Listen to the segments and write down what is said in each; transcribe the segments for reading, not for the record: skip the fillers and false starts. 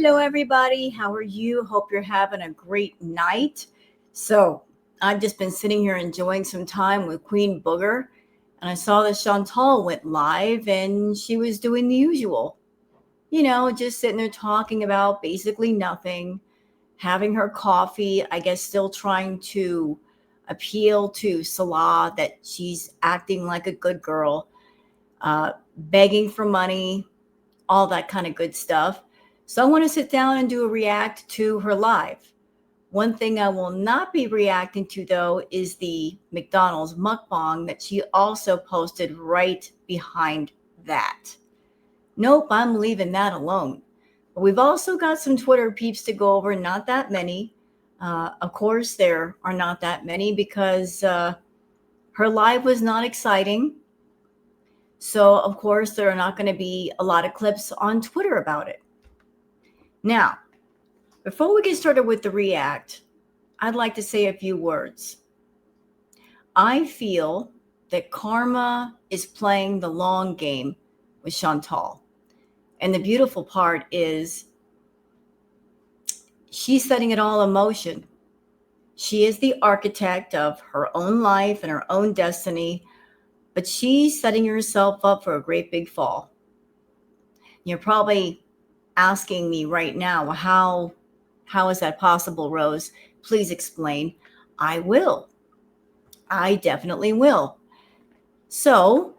Hello, everybody. How are you? Hope you're having a great night. So, I've just been sitting here enjoying some time with Queen Booger, and I saw that Chantal went live and she was doing the usual. Just sitting there talking about basically nothing, having her coffee, I guess still trying to appeal to Salah that she's acting like a good girl, begging for money, all that kind of good stuff. So I want to sit down and do a react to her live. One thing I will not be reacting to, though, is the McDonald's mukbang that she also posted right behind that. Nope, I'm leaving that alone. But we've also got some Twitter peeps to go over, not that many. Of course, there are not that many because her live was not exciting. So, of course, there are not going to be a lot of clips on Twitter about it. Now, before we get started with the react, I'd like to say a few words. I feel that Karma is playing the long game with Chantal. And the beautiful part is she's setting it all in motion. She is the architect of her own life and her own destiny, but she's setting herself up for a great big fall. You're probably asking me right now, how is that possible, Rose? Please explain. I will. I definitely will. So,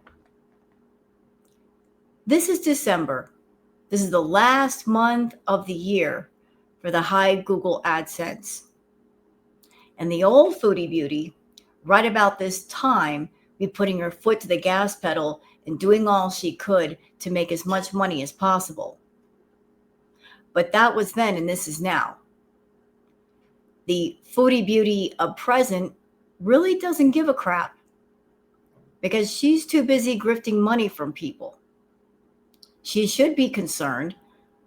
this is December. This is the last month of the year for the high Google AdSense. And the old Foodie Beauty, right about this time, be putting her foot to the gas pedal and doing all she could to make as much money as possible. But that was then, and this is now. The Foodie Beauty of present really doesn't give a crap because she's too busy grifting money from people. She should be concerned.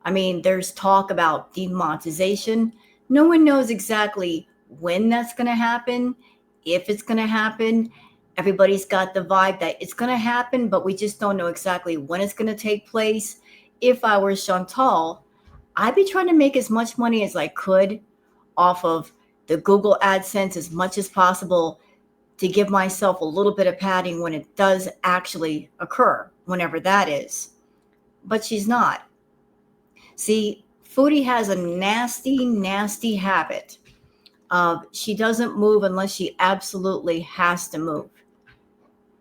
I mean, there's talk about demonetization. No one knows exactly when that's going to happen, if it's going to happen. Everybody's got the vibe that it's going to happen, but we just don't know exactly when it's going to take place. If I were Chantal, I'd be trying to make as much money as I could off of the Google AdSense as much as possible to give myself a little bit of padding when it does actually occur, whenever that is. But she's not. See, Foodie has a nasty, nasty habit of she doesn't move unless she absolutely has to move.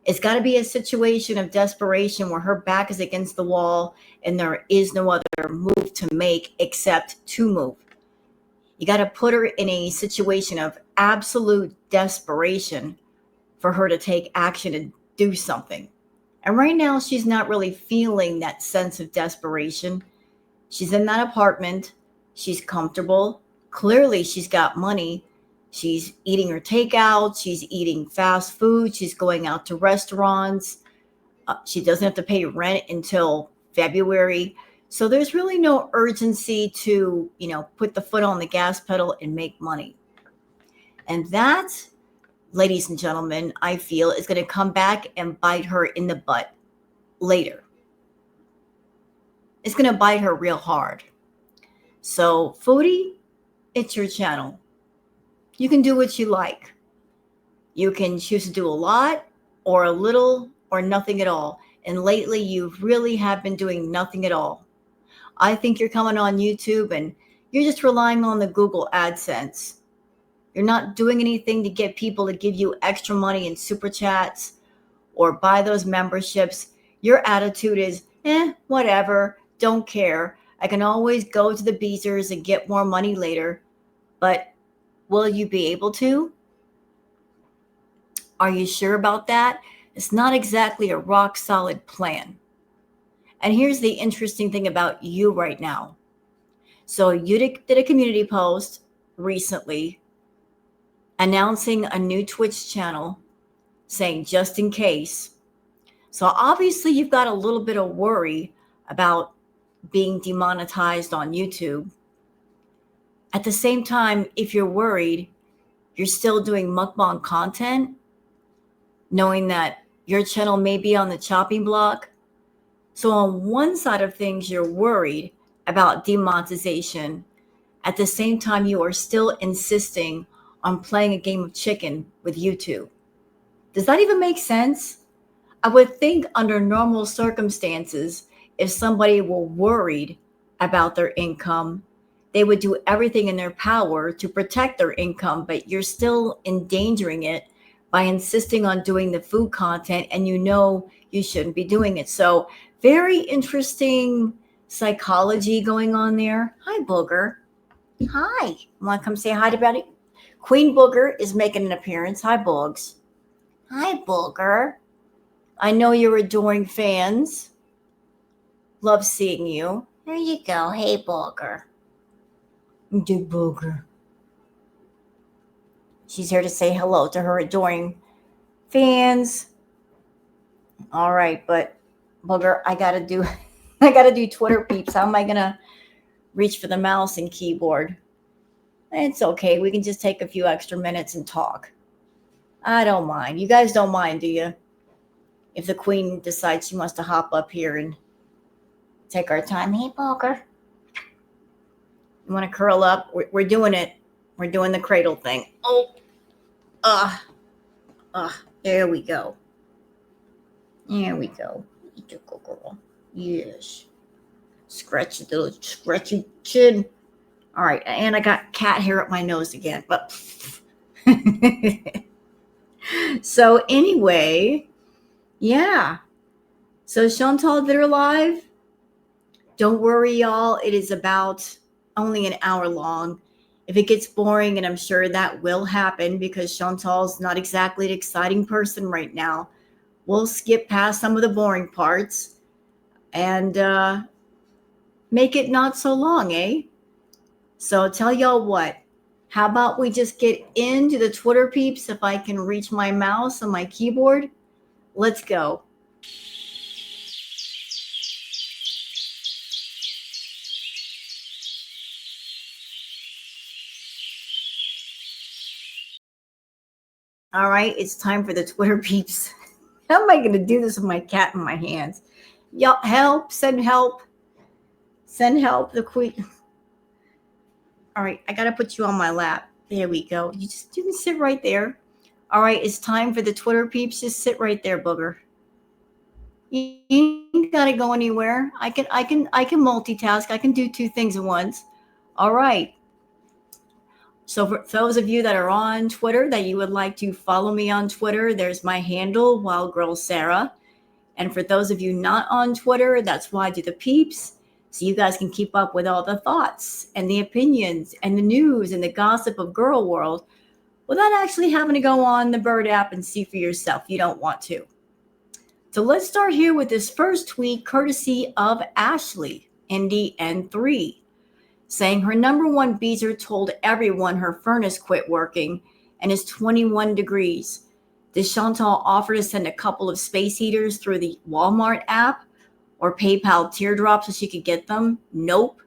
It's got to be a situation of desperation where her back is against the wall and there is no other move to make except to move. You got to put her in a situation of absolute desperation for her to take action and do something. And right now, she's not really feeling that sense of desperation. She's in that apartment. She's comfortable. Clearly, she's got money. She's eating her takeout. She's eating fast food. She's going out to restaurants. She doesn't have to pay rent until February. So there's really no urgency to, put the foot on the gas pedal and make money. And that, ladies and gentlemen, I feel is going to come back and bite her in the butt later. It's going to bite her real hard. So, Foodie, it's your channel. You can do what you like. You can choose to do a lot or a little or nothing at all. And lately, you really have been doing nothing at all. I think you're coming on YouTube and you're just relying on the Google AdSense. You're not doing anything to get people to give you extra money in super chats or buy those memberships. Your attitude is, whatever, don't care. I can always go to the Beezers and get more money later. But will you be able to? Are you sure about that? It's not exactly a rock solid plan. And here's the interesting thing about you right now. So you did a community post recently announcing a new Twitch channel saying just in case. So obviously you've got a little bit of worry about being demonetized on YouTube. At the same time, if you're worried, you're still doing mukbang content, knowing that your channel may be on the chopping block. So on one side of things, you're worried, about demonetization at the same time you are still insisting on playing a game of chicken with YouTube? Does that even make sense? I would think under normal circumstances, if somebody were worried about their income, they would do everything in their power to protect their income, but you're still endangering it by insisting on doing the food content and you know you shouldn't be doing it. So, very interesting psychology going on there. Hi, Booger. Hi. Want to come say hi to Betty? Queen Booger is making an appearance. Hi, Boogs. Hi, Booger. I know you're adoring fans. Love seeing you. There you go. Hey, Booger. Do Booger. She's here to say hello to her adoring fans. All right, but Booger, I gotta do Twitter peeps. How am I gonna reach for the mouse and keyboard? It's okay. We can just take a few extra minutes and talk. I don't mind. You guys don't mind, do you? If the queen decides she wants to hop up here and take our time. Hey, Booger. You want to curl up? We're doing it. We're doing the cradle thing. There we go. There we go. Girl. Yes. Scratch your little scratchy chin. All right, and I got cat hair up my nose again. But so anyway, yeah. So Chantal Bitter Live. Don't worry, y'all. It is about only an hour long. If it gets boring, and I'm sure that will happen because Chantal's not exactly an exciting person right now, we'll skip past some of the boring parts and make it not so long, eh? So tell y'all what. How about we just get into the Twitter peeps if I can reach my mouse and my keyboard? Let's go. All right, it's time for the Twitter peeps. How am I going to do this with my cat in my hands? Y'all, help, send help. Send help, the queen. All right, I got to put you on my lap. There we go. You can sit right there. All right, it's time for the Twitter peeps. Just sit right there, Booger. You ain't got to go anywhere. I can multitask. I can do two things at once. All right. So for those of you that are on Twitter that you would like to follow me on Twitter, there's my handle, Wild Girl Sarah. And for those of you not on Twitter, that's why I do the peeps. So you guys can keep up with all the thoughts and the opinions and the news and the gossip of Girl World without actually having to go on the Bird app and see for yourself. You don't want to. So let's start here with this first tweet, courtesy of Ashley, Indy N3. Saying her number one beezer told everyone her furnace quit working and is 21 degrees. Did Chantal offer to send a couple of space heaters through the Walmart app or PayPal teardrops so she could get them? Nope.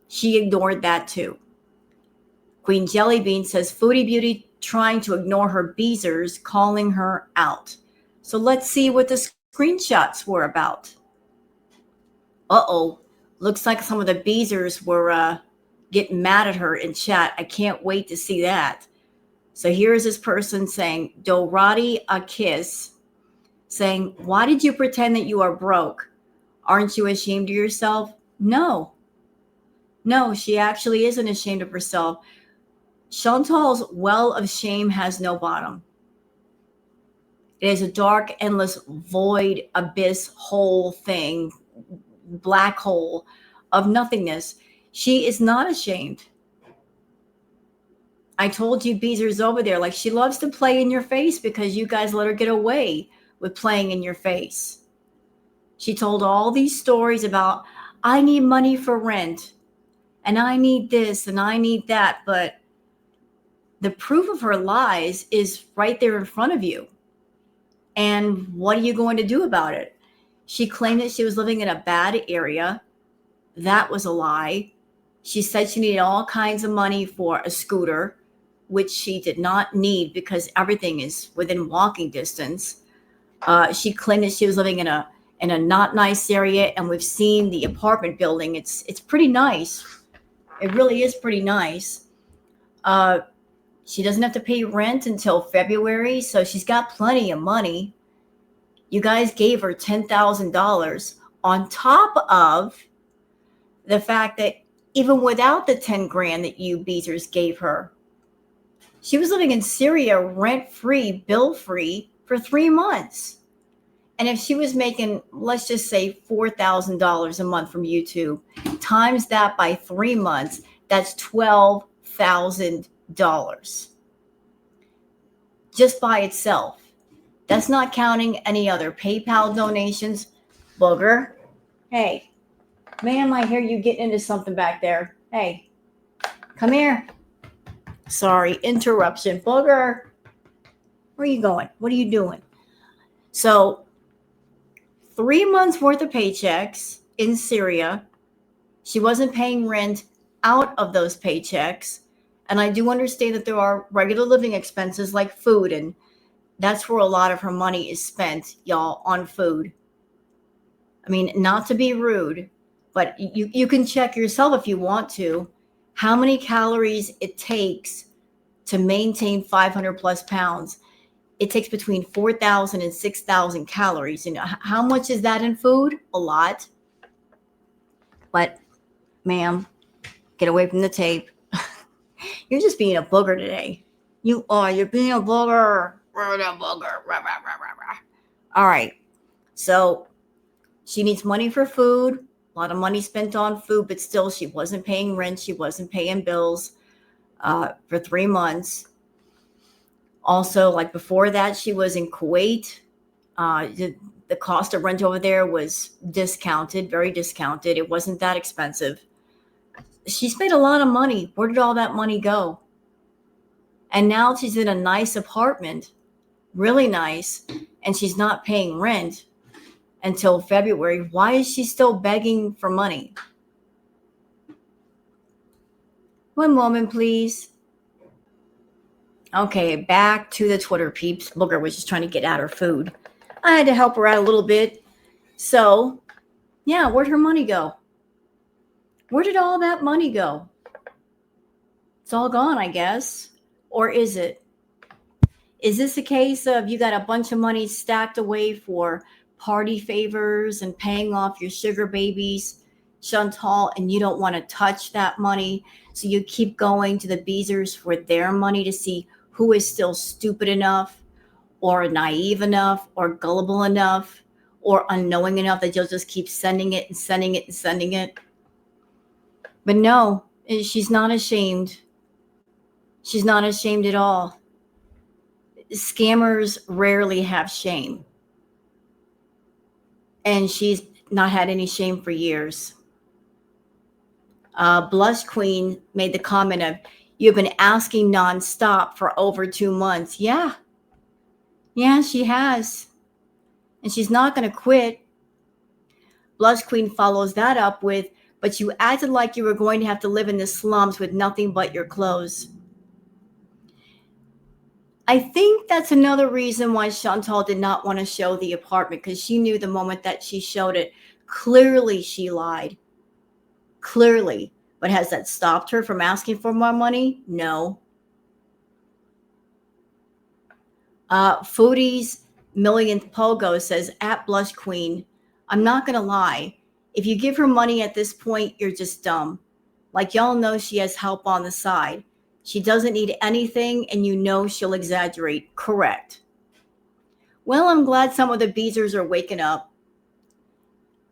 She ignored that too. Queen Jellybean says Foodie Beauty trying to ignore her beezers, calling her out. So let's see what the screenshots were about. Uh-oh. Looks like some of the beezers were getting mad at her in chat. I can't wait to see that. So here's this person saying, Dorati a kiss, saying, why did you pretend that you are broke? Aren't you ashamed of yourself? No, she actually isn't ashamed of herself. Chantal's well of shame has no bottom. It is a dark, endless, void, abyss, hole thing, black hole of nothingness. She is not ashamed. I told you Beezer's over there. Like, she loves to play in your face because you guys let her get away with playing in your face. She told all these stories about, I need money for rent and I need this and I need that. But the proof of her lies is right there in front of you. And what are you going to do about it? She claimed that she was living in a bad area. That was a lie. She said she needed all kinds of money for a scooter, which she did not need because everything is within walking distance. She claimed that she was living in a in a not nice area, and we've seen the apartment building. It's pretty nice. It really is pretty nice. Uh, she doesn't have to pay rent until February, so she's got plenty of money. You guys gave her $10,000 on top of the fact that even without the 10 grand that you Beezers gave her, she was living in Syria rent-free, bill-free for 3 months. And if she was making, let's just say $4,000 a month from YouTube, times that by 3 months, that's $12,000 just by itself. That's not counting any other PayPal donations. Booger. Hey, ma'am, I hear you getting into something back there. Hey, come here. Sorry, interruption. Booger, where are you going? What are you doing? So 3 months worth of paychecks in Syria. She wasn't paying rent out of those paychecks. And I do understand that there are regular living expenses like food, and that's where a lot of her money is spent, y'all, on food. I mean, not to be rude, but you can check yourself if you want to, how many calories it takes to maintain 500 plus pounds. It takes between 4,000 and 6,000 calories. You know, how much is that in food? A lot. But, ma'am, get away from the tape. You're just being a booger today. You are. You're being a booger. All right. So she needs money for food. A lot of money spent on food, but still she wasn't paying rent. She wasn't paying bills for 3 months. Also, like before that, she was in Kuwait. The cost of rent over there was discounted, very discounted. It wasn't that expensive. She spent a lot of money. Where did all that money go? And now she's in a nice apartment, really nice, and she's not paying rent until February. Why is she still begging for money? One moment, please. Okay, back to the Twitter peeps. Booger was just trying to get at her food. I had to help her out a little bit. So, yeah, where'd her money go? Where did all that money go? It's all gone, I guess. Or is it? Is this a case of you got a bunch of money stacked away for party favors and paying off your sugar babies, Chantal, and you don't want to touch that money, so you keep going to the Beezers for their money to see who is still stupid enough or naive enough or gullible enough or unknowing enough that you'll just keep sending it and sending it and sending it? But no, she's not ashamed. She's not ashamed at all. Scammers rarely have shame. And she's not had any shame for years. Blush Queen made the comment of, you've been asking nonstop for over 2 months. Yeah, she has. And she's not going to quit. Blush Queen follows that up with, but you acted like you were going to have to live in the slums with nothing but your clothes. I think that's another reason why Chantal did not want to show the apartment, because she knew the moment that she showed it, clearly she lied. Clearly. But has that stopped her from asking for more money? No. Foodie's millionth pogo says, at Blush Queen, I'm not going to lie. If you give her money at this point, you're just dumb. Like, y'all know she has help on the side. She doesn't need anything, and you know she'll exaggerate. Correct. Well, I'm glad some of the Beezers are waking up.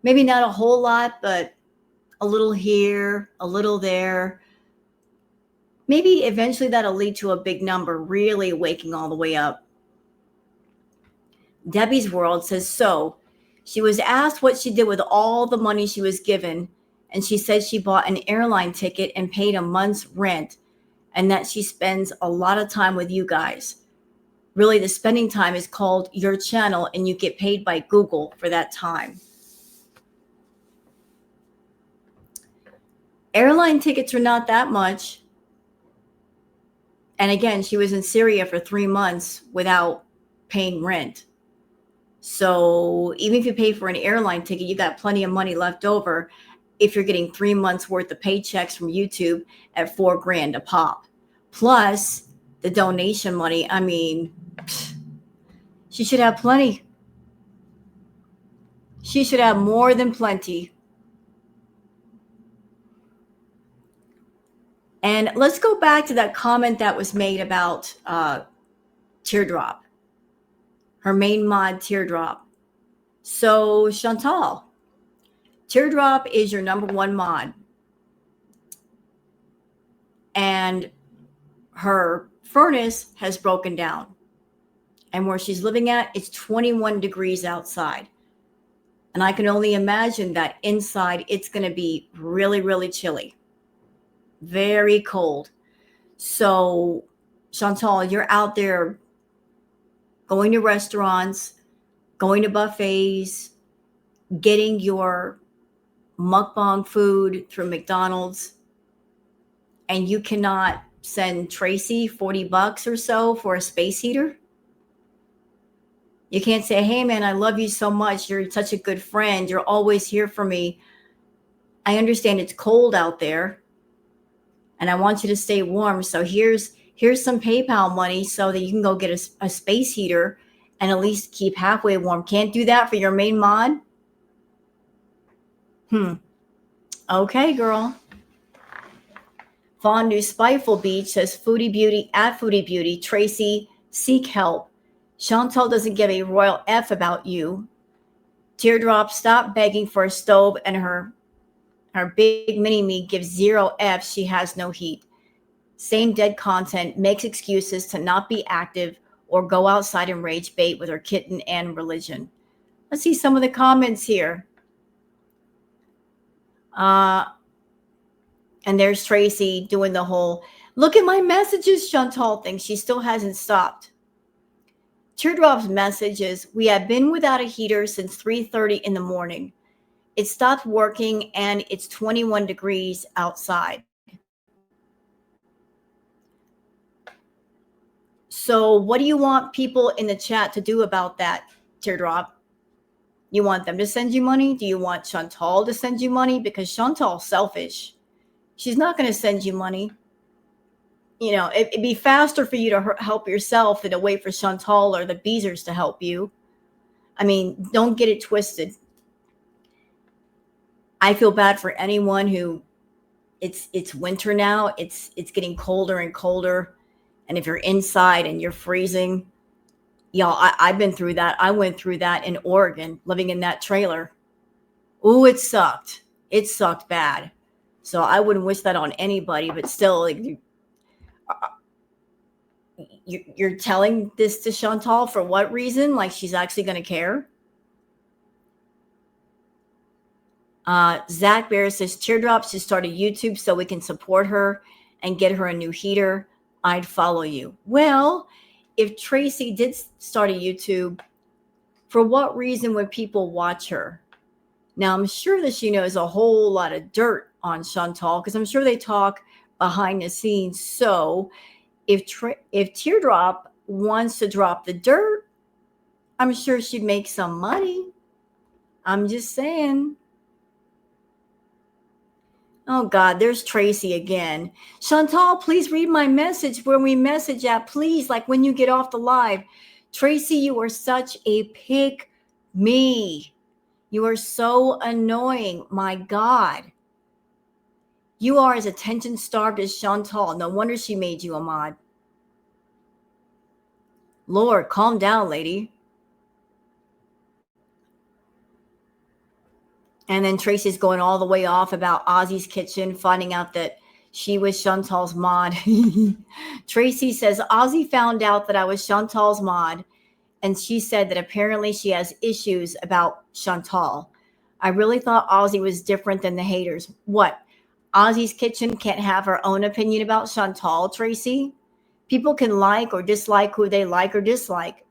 Maybe not a whole lot, but a little here, a little there. Maybe eventually that'll lead to a big number really waking all the way up. Debbie's World says, so she was asked what she did with all the money she was given, and she said she bought an airline ticket and paid a month's rent, and that she spends a lot of time with you guys. Really, the spending time is called your channel, and you get paid by Google for that time. Airline tickets are not that much. And again, she was in Syria for 3 months without paying rent. So even if you pay for an airline ticket, you got plenty of money left over if you're getting 3 months worth of paychecks from YouTube at $4,000 a pop. Plus the donation money. I mean, she should have plenty. She should have more than plenty. And let's go back to that comment that was made about Teardrop, her main mod Teardrop. So Chantal, Teardrop is your number one mod. And her furnace has broken down. And where she's living at, it's 21 degrees outside. And I can only imagine that inside it's going to be really, really chilly. Very cold. So, Chantal, you're out there going to restaurants, going to buffets, getting your mukbang food through McDonald's, and you cannot send Tracy $40 or so for a space heater? You can't say, hey, man, I love you so much. You're such a good friend. You're always here for me. I understand it's cold out there, and I want you to stay warm. So here's some PayPal money so that you can go get a space heater and at least keep halfway warm. Can't do that for your main mod? Okay, girl. Fondue Spiteful Beach says, Foodie Beauty at Foodie Beauty. Tracy, seek help. Chantal doesn't give a royal F about you. Teardrop, stop begging for a stove, and her big mini-me gives 0 Fs. She has no heat. Same dead content, makes excuses to not be active or go outside and rage bait with her kitten and religion. Let's see some of the comments here. And there's Tracy doing the whole, look at my messages, Chantal thing. She still hasn't stopped. Teardrop's message is, we have been without a heater since 3:30 in the morning. It stopped working and it's 21 degrees outside. So what do you want people in the chat to do about that, Teardrop? You want them to send you money? Do you want Chantal to send you money? Because Chantal's selfish. She's not going to send you money. You know, it'd be faster for you to help yourself than to wait for Chantal or the Beezers to help you. I mean, don't get it twisted. I feel bad for anyone who it's winter now. It's getting colder and colder. And if you're inside and you're freezing, y'all, I've been through that. I went through that in Oregon, living in that trailer. Ooh, it sucked. It sucked bad. So I wouldn't wish that on anybody, but still, like, you're telling this to Chantal for what reason? Like she's actually going to care? Zach Bear says, Teardrop should start a YouTube so we can support her and get her a new heater. I'd follow you. Well, if Tracy did start a YouTube, for what reason would people watch her? Now, I'm sure that she knows a whole lot of dirt on Chantal because I'm sure they talk behind the scenes. So if Teardrop wants to drop the dirt, I'm sure she'd make some money. I'm just saying. Oh, God, there's Tracy again. Chantal, please read my message where we message at, please, like when you get off the live. Tracy, you are such a pick me. You are so annoying. My God. You are as attention-starved as Chantal. No wonder she made you a mod. Lord, calm down, lady. And then Tracy's going all the way off about Ozzy's Kitchen, finding out that she was Chantal's mod. Tracy says, Ozzy found out that I was Chantal's mod, and she said that apparently she has issues about Chantal. I really thought Ozzy was different than the haters. What? Ozzy's Kitchen can't have her own opinion about Chantal, Tracy? People can like or dislike who they like or dislike.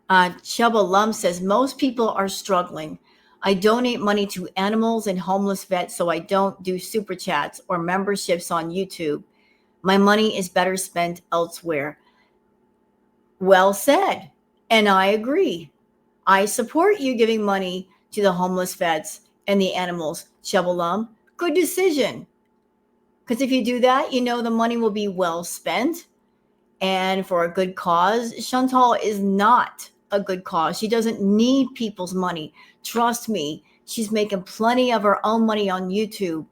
Chubba Lum says, most people are struggling. I donate money to animals and homeless vets, so I don't do super chats or memberships on YouTube. My money is better spent elsewhere. Well said. And I agree. I support you giving money to the homeless vets and the animals. Shovelum, good decision. Because if you do that, you know the money will be well spent and for a good cause. Chantal is not a good cause. She doesn't need people's money. Trust me, she's making plenty of her own money on YouTube.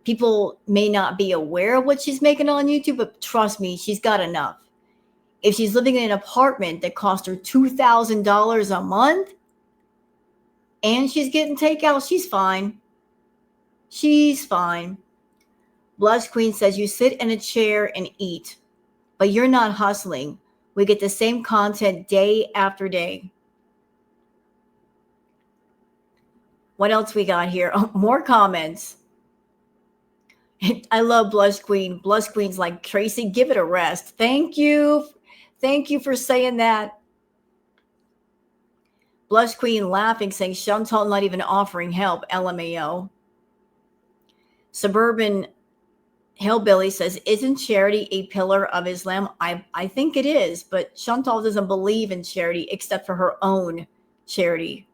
People may not be aware of what she's making on YouTube, but trust me, she's got enough. If she's living in an apartment that cost her $2,000 a month and she's getting takeout, she's fine. She's fine. Blush Queen says you sit in a chair and eat, but you're not hustling. We get the same content day after day. What else we got here? Oh, more comments. I love Blush Queen. Blush Queen's like, Tracy, give it a rest. Thank you. Thank you for saying that. Blush Queen laughing, saying Chantal not even offering help. LMAO. Suburban Hillbilly says, isn't charity a pillar of Islam? I think it is, but Chantal doesn't believe in charity except for her own charity.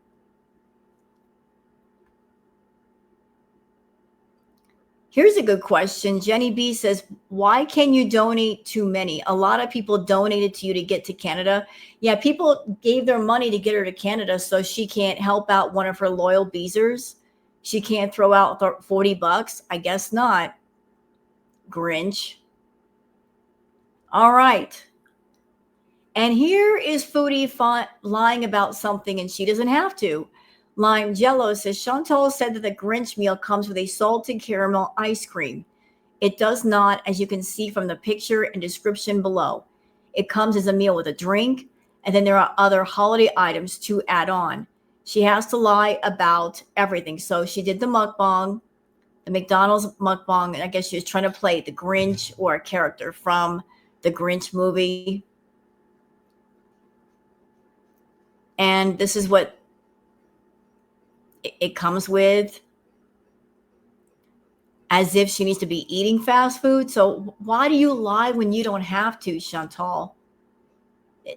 Here's a good question. Jenny B says, why can you donate too many? A lot of people donated to you to get to Canada. Yeah, people gave their money to get her to Canada so she can't help out one of her loyal Beezers. She can't throw out $40. I guess not. Grinch. All right. And here is Foodie lying about something, and she doesn't have to. Lime Jello says, Chantal said that the Grinch meal comes with a salted caramel ice cream. It does not, as you can see from the picture and description below. It comes as a meal with a drink, and then there are other holiday items to add on. She has to lie about everything. So she did the mukbang, the McDonald's mukbang, and I guess she was trying to play the Grinch or a character from the Grinch movie. And this is what it comes with, as if she needs to be eating fast food. So why do you lie when you don't have to, Chantal?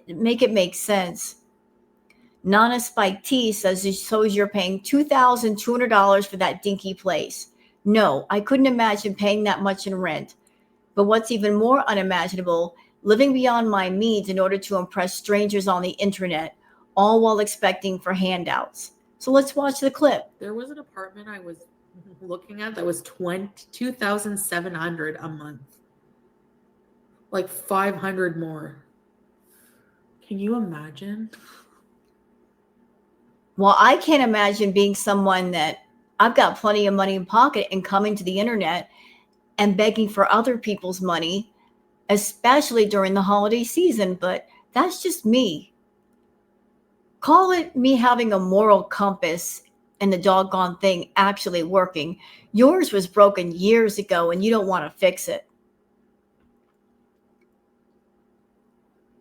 Make it make sense. Nana Spike T says, so you're paying $2,200 for that dinky place. No, I couldn't imagine paying that much in rent. But what's even more unimaginable, living beyond my means in order to impress strangers on the internet, all while expecting for handouts. So let's watch the clip. There was an apartment I was looking at that was $2,700 a month. Like 500 more. Can you imagine? Well, I can't imagine being someone that I've got plenty of money in pocket and coming to the internet and begging for other people's money, especially during the holiday season. But that's just me. Call it me having a moral compass and the doggone thing actually working. Yours was broken years ago and you don't want to fix it.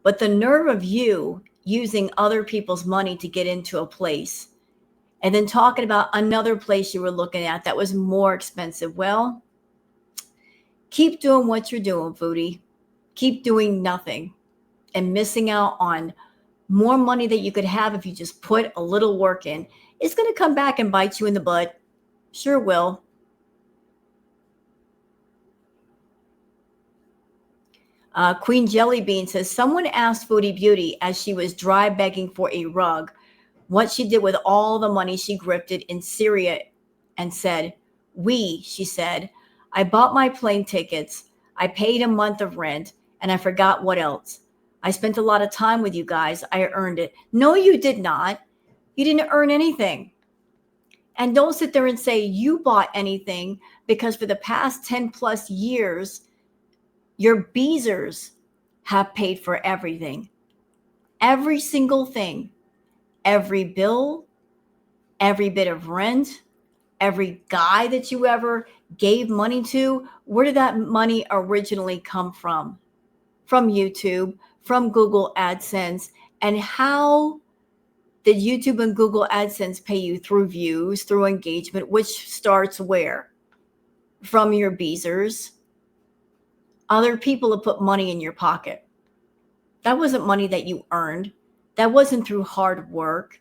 But the nerve of you using other people's money to get into a place and then talking about another place you were looking at that was more expensive. Well, keep doing what you're doing, Foodie. Keep doing nothing and missing out on more money that you could have if you just put a little work in. It's going to come back and bite you in the butt. Sure will. Queen Jellybean says, someone asked Foodie Beauty as she was dry begging for a rug what she did with all the money she grifted in Syria and said, she said, I bought my plane tickets, I paid a month of rent, and I forgot what else. I spent a lot of time with you guys. I earned it. No, you did not. You didn't earn anything. And don't sit there and say you bought anything, because for the past 10 plus years, your Beezers have paid for everything. Every single thing. Every bill, every bit of rent, every guy that you ever gave money to. Where did that money originally come from? From YouTube, from Google AdSense. And how did YouTube and Google AdSense pay you? Through views, through engagement, which starts where? From your Beezers. Other people have put money in your pocket. That wasn't money that you earned. That wasn't through hard work.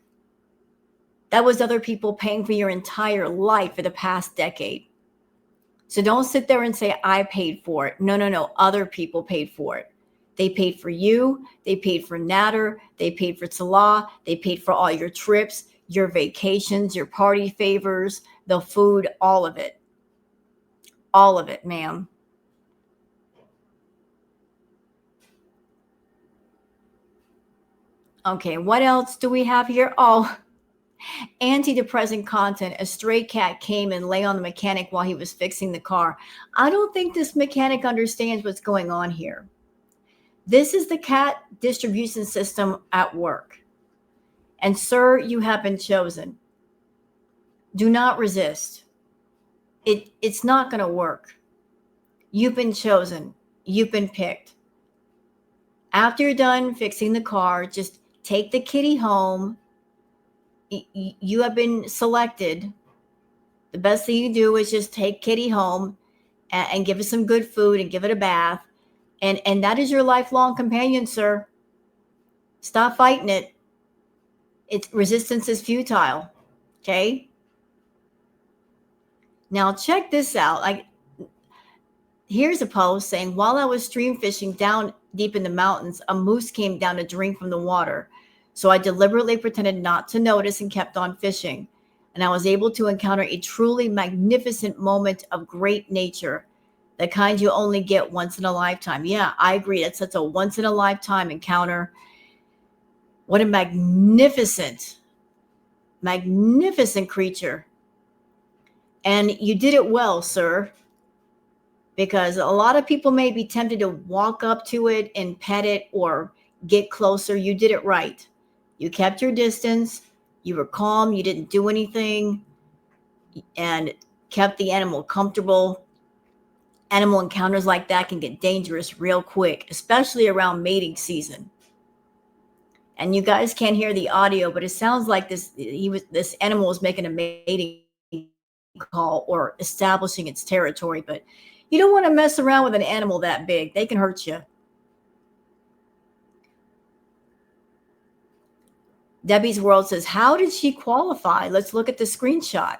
That was other people paying for your entire life for the past decade. So don't sit there and say, I paid for it. No, no, no. Other people paid for it. They paid for you. They paid for Nader. They paid for Salah. They paid for all your trips, your vacations, your party favors, the food, all of it. All of it, ma'am. Okay, what else do we have here? Oh, antidepressant content. A stray cat came and lay on the mechanic while he was fixing the car. I don't think this mechanic understands what's going on here. This is the cat distribution system at work. And sir, you have been chosen. Do not resist. It's not going to work. You've been chosen. You've been picked. After you're done fixing the car, just take the kitty home. You have been selected. The best thing you do is just take kitty home and give it some good food and give it a bath. And that is your lifelong companion, sir. Stop fighting it. It's resistance is futile. Okay? Now check this out. Here's a post saying, while I was stream fishing down deep in the mountains, a moose came down to drink from the water. So I deliberately pretended not to notice and kept on fishing. And I was able to encounter a truly magnificent moment of great nature, the kind you only get once in a lifetime. Yeah, I agree. That's such a once in a lifetime encounter. What a magnificent, magnificent creature. And you did it well, sir. Because a lot of people may be tempted to walk up to it and pet it or get closer. You did it right. You kept your distance. You were calm. You didn't do anything and kept the animal comfortable. Animal encounters like that can get dangerous real quick, especially around mating season. And you guys can't hear the audio, but it sounds like this animal was making a mating call or establishing its territory, but you don't want to mess around with an animal that big. They can hurt you. Debbie's World says, how did she qualify? Let's look at the screenshot.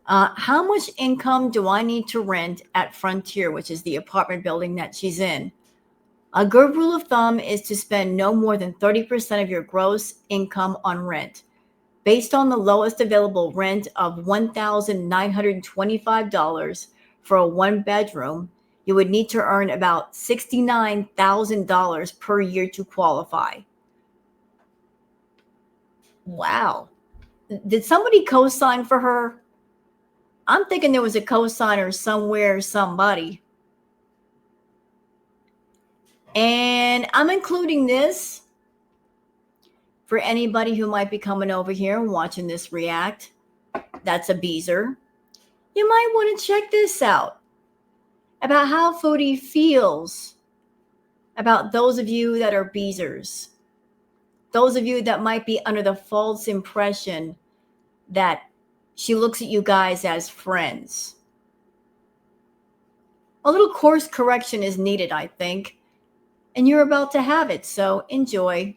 How much income do I need to rent at Frontier, which is the apartment building that she's in? A good rule of thumb is to spend no more than 30% of your gross income on rent. Based on the lowest available rent of $1,925 for a one-bedroom, you would need to earn about $69,000 per year to qualify. Wow. Did somebody co-sign for her? I'm thinking there was a co-signer somewhere, somebody. And I'm including this for anybody who might be coming over here and watching this react. That's a Beezer. You might want to check this out about how Foodie feels about those of you that are Beezers. Those of you that might be under the false impression that she looks at you guys as friends. A little course correction is needed, I think. And you're about to have it, so enjoy.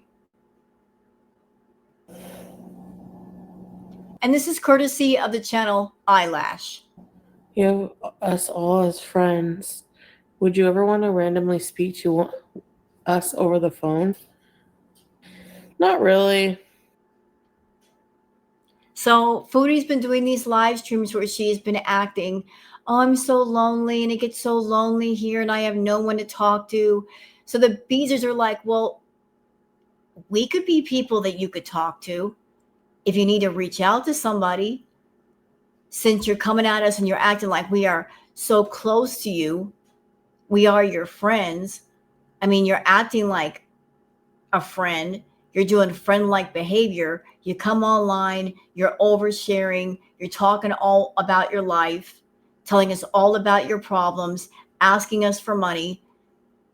And this is courtesy of the channel Eyelash. You have us all as friends. Would you ever want to randomly speak to us over the phone? Not really. So Foodie's been doing these live streams where she's been acting, oh, I'm so lonely and it gets so lonely here and I have no one to talk to. So the Beezers are like, well, we could be people that you could talk to if you need to reach out to somebody. Since you're coming at us and you're acting like we are so close to you, we are your friends. I mean, you're acting like a friend. You're doing friend-like behavior. You come online, you're oversharing, you're talking all about your life, telling us all about your problems, asking us for money,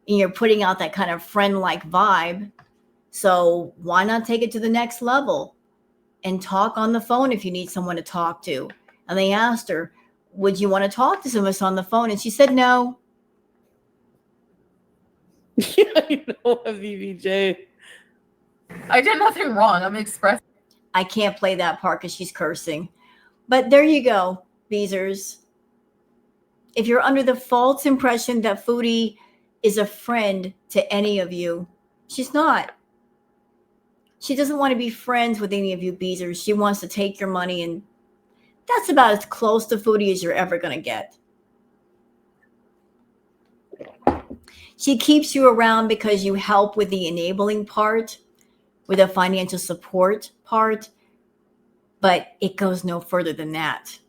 and you're putting out that kind of friend-like vibe. So why not take it to the next level and talk on the phone if you need someone to talk to? And they asked her, would you want to talk to some of us on the phone? And she said no. Yeah, I know a VVJ. I did nothing wrong. I'm expressing. I can't play that part because she's cursing. But there you go, Beezers. If you're under the false impression that Foodie is a friend to any of you, she's not. She doesn't want to be friends with any of you Beezers. She wants to take your money, and that's about as close to Foodie as you're ever going to get. She keeps you around because you help with the enabling part, with the financial support part, but it goes no further than that.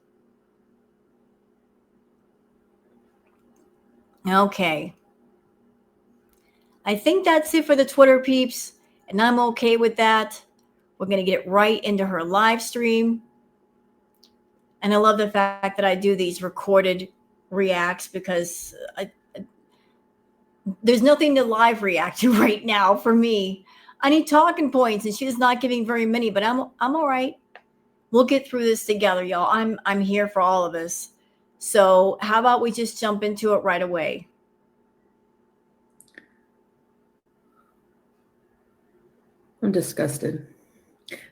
Okay. I think that's it for the Twitter peeps, and I'm okay with that. We're going to get right into her live stream. And I love the fact that I do these recorded reacts because there's nothing to live react to right now for me. I need talking points, and she's not giving very many, but I'm all right. We'll get through this together, y'all. I'm here for all of us. So how about we just jump into it right away? I'm disgusted.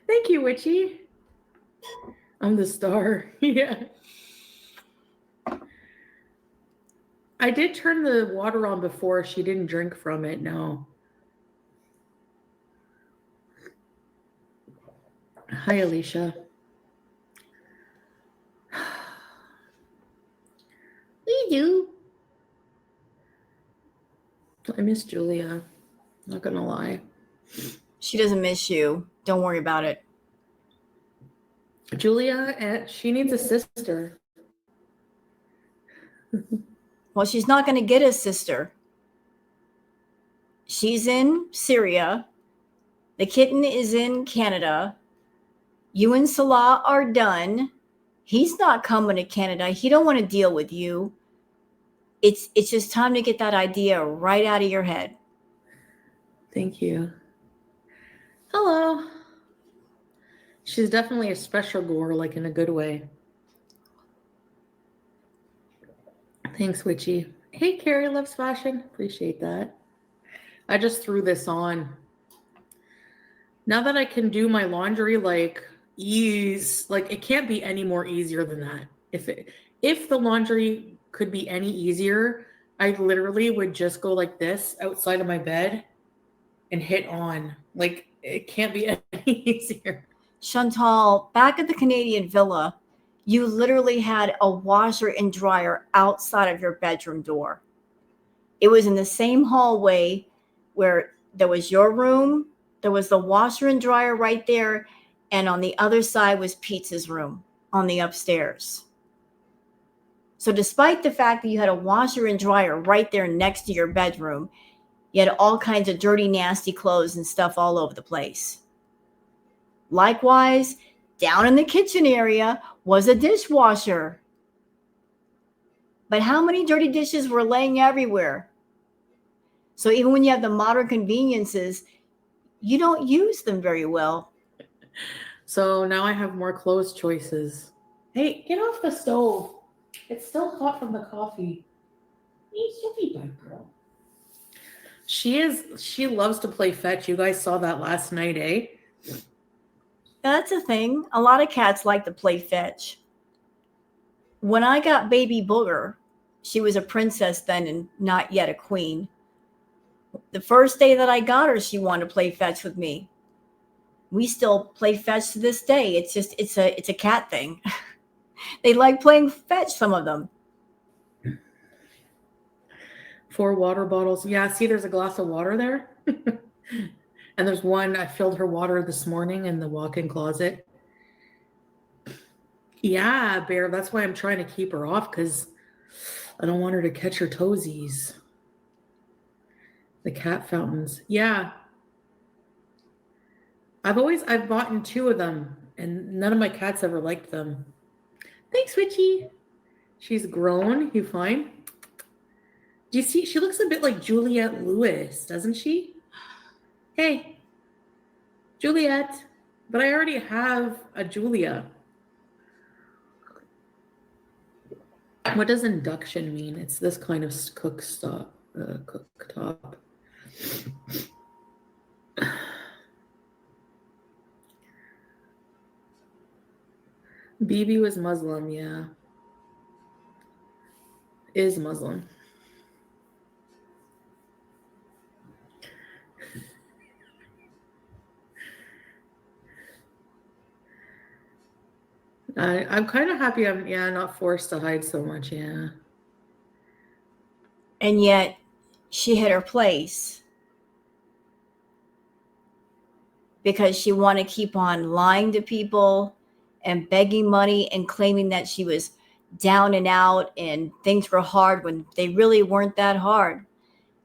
Thank you, Witchy. I'm the star. Yeah. I did turn the water on before. She didn't drink from it. No. Hi, Alicia. We do. I miss Julia. Not gonna lie. She doesn't miss you. Don't worry about it. Julia, she needs a sister. Well, she's not going to get a sister. She's in Syria. The kitten is in Canada. You and Salah are done. He's not coming to Canada. He don't want to deal with you. It's just time to get that idea right out of your head. Thank you. Hello. She's definitely a special gore, like in a good way. Thanks, Witchy. Hey, Carrie loves fashion. Appreciate that. I just threw this on. Now that I can do my laundry like ease, like it can't be any more easier than that. If the laundry could be any easier, I literally would just go like this outside of my bed and hit on. Like it can't be any easier. Chantal, back at the Canadian villa, you literally had a washer and dryer outside of your bedroom door. It was in the same hallway where there was your room, there was the washer and dryer right there, and on the other side was Pizza's room on the upstairs. So despite the fact that you had a washer and dryer right there next to your bedroom, you had all kinds of dirty, nasty clothes and stuff all over the place. Likewise, down in the kitchen area was a dishwasher. But how many dirty dishes were laying everywhere? So even when you have the modern conveniences, you don't use them very well. So now I have more clothes choices. Hey, get off the stove. It's still hot from the coffee. She'll be bad girl. She loves to play fetch. You guys saw that last night, eh? That's a thing. A lot of cats like to play fetch. When I got baby Booger, she was a princess then and not yet a queen. The first day that I got her, she wanted to play fetch with me. We still play fetch to this day. It's a cat thing. They like playing fetch, some of them. 4 water bottles. Yeah, see, there's a glass of water there. And there's one, I filled her water this morning in the walk-in closet. Yeah, Bear, that's why I'm trying to keep her off, because I don't want her to catch her toesies. The cat fountains. Yeah. I've bought in 2 of them, and none of my cats ever liked them. Thanks, Witchy. She's grown. You fine? Do you see? She looks a bit like Juliette Lewis, doesn't she? Hey, Juliette. But I already have a Julia. What does induction mean? It's this kind of cooktop. Bibi was Muslim, yeah. Is Muslim. I'm kind of happy I'm not forced to hide so much, yeah. And yet she hit her place because she wanted to keep on lying to people and begging money and claiming that she was down and out and things were hard when they really weren't that hard.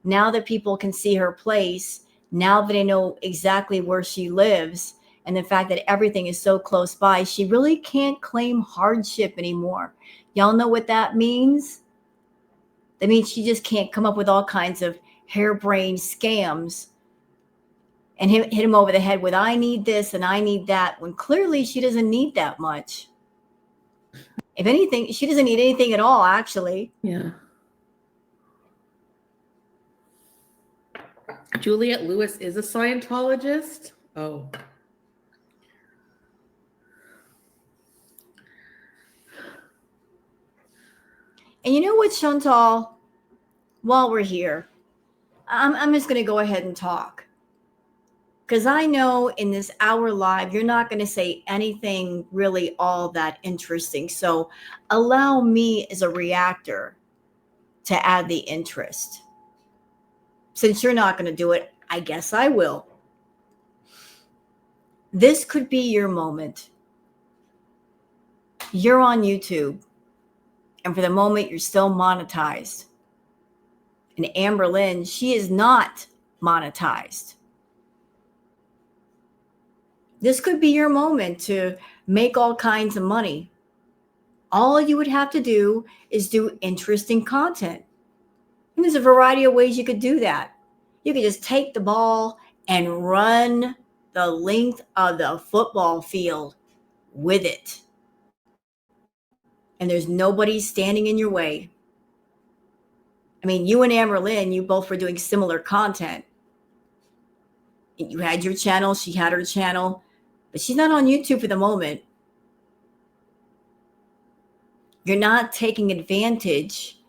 Now that people can see her place, now that they know exactly where she lives, and the fact that everything is so close by, she really can't claim hardship anymore. Y'all know what that means? That means she just can't come up with all kinds of harebrained scams and hit him over the head with, I need this and I need that, when clearly she doesn't need that much. If anything, she doesn't need anything at all, actually. Yeah. Juliette Lewis is a Scientologist? Oh. And you know what, Chantal? While we're here, I'm just going to go ahead and talk. Because I know in this hour live, you're not going to say anything really all that interesting. So allow me as a reactor to add the interest. Since you're not going to do it, I guess I will. This could be your moment. You're on YouTube, and for the moment, you're still monetized. And Amber Lynn, she is not monetized. This could be your moment to make all kinds of money. All you would have to do is do interesting content. And there's a variety of ways you could do that. You could just take the ball and run the length of the football field with it. And there's nobody standing in your way. I mean, you and Amber Lynn, you both were doing similar content. You had your channel, she had her channel, but she's not on YouTube for the moment. You're not taking advantage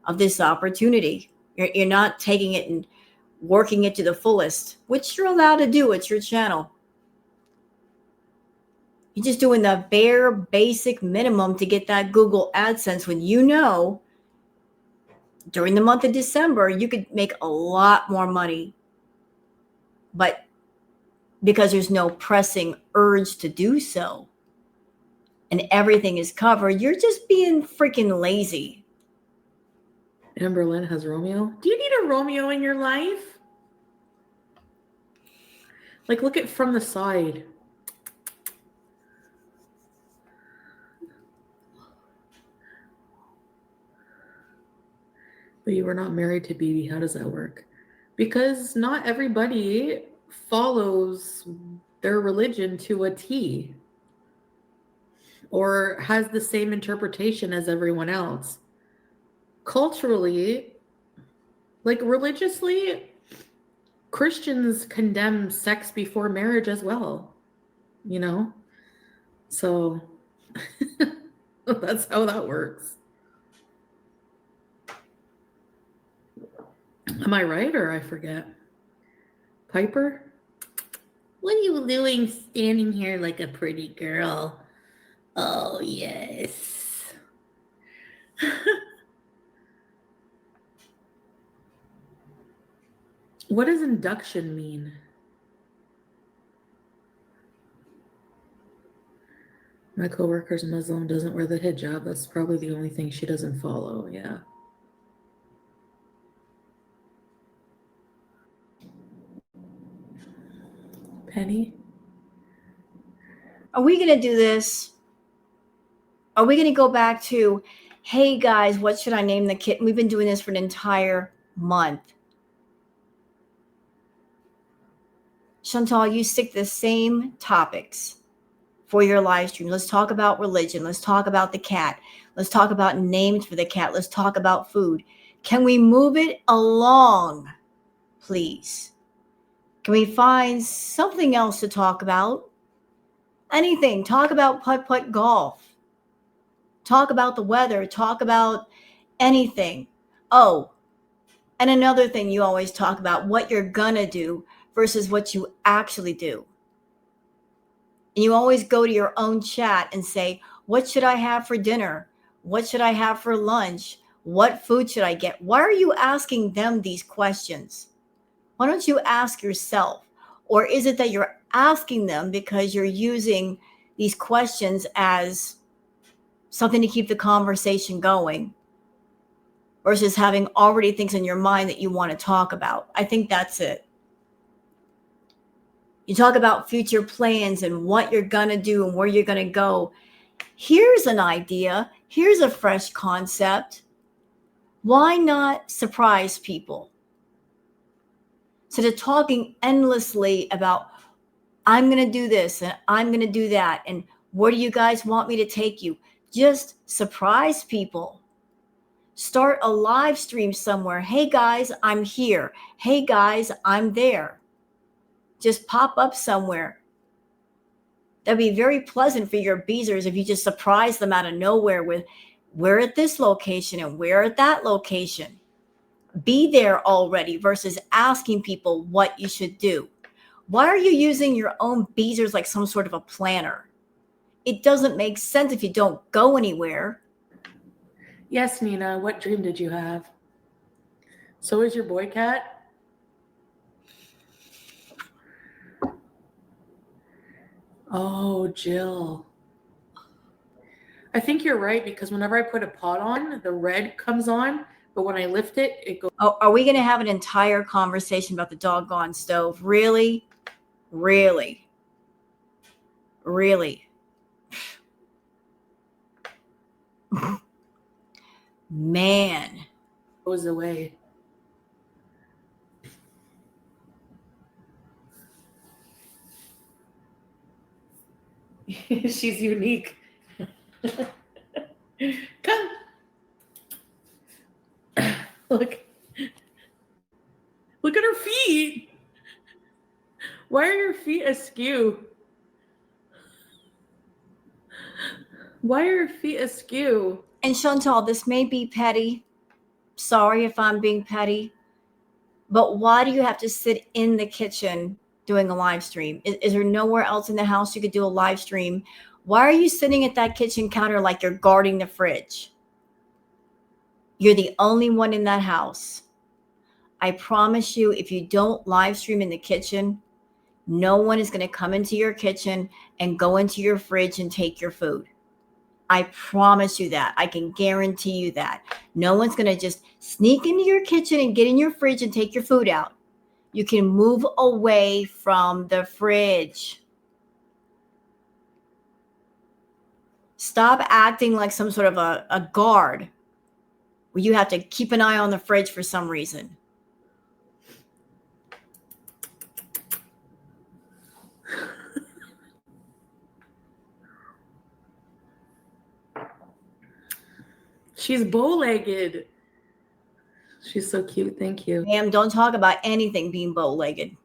of this opportunity. You're not taking it and working it to the fullest, which you're allowed to do. It's your channel. You're just doing the bare basic minimum to get that Google AdSense when you know during the month of December, you could make a lot more money. But because there's no pressing urge to do so and everything is covered, you're just being freaking lazy. Amber Lynn has Romeo. Do you need a Romeo in your life? Like, look at from the side. But you were not married to Bibi. How does that work? Because not everybody follows their religion to a T or has the same interpretation as everyone else. Culturally, like religiously, Christians condemn sex before marriage as well, you know? So that's how that works. Am I right or I forget? Piper? What are you doing standing here like a pretty girl? Oh, yes. What does induction mean? My coworker's Muslim, doesn't wear the hijab. That's probably the only thing she doesn't follow. Yeah. Penny? Are we going to do this? Are we going to go back to, hey guys, what should I name the kitten? We've been doing this for an entire month. Chantal, you stick the same topics for your live stream. Let's talk about religion. Let's talk about the cat. Let's talk about names for the cat. Let's talk about food. Can we move it along, please? Can we find something else to talk about? Anything. Talk about putt-putt golf. Talk about the weather. Talk about anything. Oh, and another thing you always talk about, what you're gonna do versus what you actually do. And you always go to your own chat and say, what should I have for dinner? What should I have for lunch? What food should I get? Why are you asking them these questions? Why don't you ask yourself? Or is it that you're asking them because you're using these questions as something to keep the conversation going versus having already things in your mind that you want to talk about? I think that's it. You talk about future plans and what you're going to do and where you're going to go. Here's an idea. Here's a fresh concept. Why not surprise people? Instead of talking endlessly about, I'm going to do this and I'm going to do that, and where do you guys want me to take you? Just surprise people. Start a live stream somewhere. Hey guys, I'm here. Hey guys, I'm there. Just pop up somewhere. That'd be very pleasant for your beezers if you just surprise them out of nowhere with, we're at this location and we're at that location. Be there already versus asking people what you should do. Why are you using your own beezers like some sort of a planner? It doesn't make sense if you don't go anywhere. Yes, Nina, what dream did you have? So is your boy cat? Oh, Jill. I think you're right, because whenever I put a pot on, the red comes on, but when I lift it, it goes. Oh, are we going to have an entire conversation about the doggone stove? Really? Really? Really? Man. Goes away. She's unique. Come. Look. Look at her feet. Why are your feet askew? Why are your feet askew? And Chantal, this may be petty. Sorry if I'm being petty. But why do you have to sit in the kitchen doing a live stream? Is there nowhere else in the house you could do a live stream? Why are you sitting at that kitchen counter like you're guarding the fridge? You're the only one in that house. I promise you, if you don't live stream in the kitchen, no one is going to come into your kitchen and go into your fridge and take your food. I promise you that. I can guarantee you that. No one's going to just sneak into your kitchen and get in your fridge and take your food out. You can move away from the fridge. Stop acting like some sort of a guard where you have to keep an eye on the fridge for some reason. She's bow-legged. She's so cute. Thank you. Ma'am, don't talk about anything being bow-legged.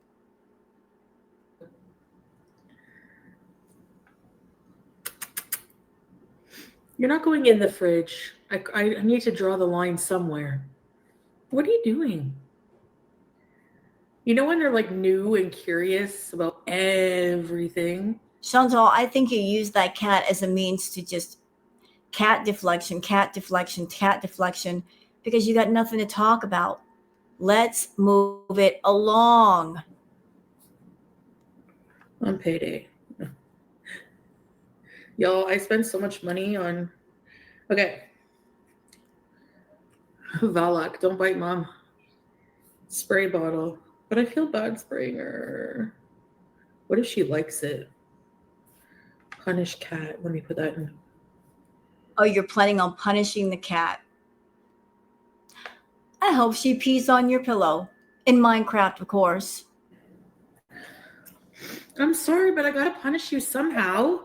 You're not going in the fridge. I need to draw the line somewhere. What are you doing? You know when they're like new and curious about everything? Chantal, I think you use that cat as a means to just cat deflection, because you got nothing to talk about. Let's move it along. On payday. Y'all, I spend so much money on... Okay. Valak, don't bite mom. Spray bottle. But I feel bad spraying her. What if she likes it? Punish cat. Let me put that in. Oh, you're planning on punishing the cat. I hope she pees on your pillow. In Minecraft, of course. I'm sorry, but I gotta punish you somehow.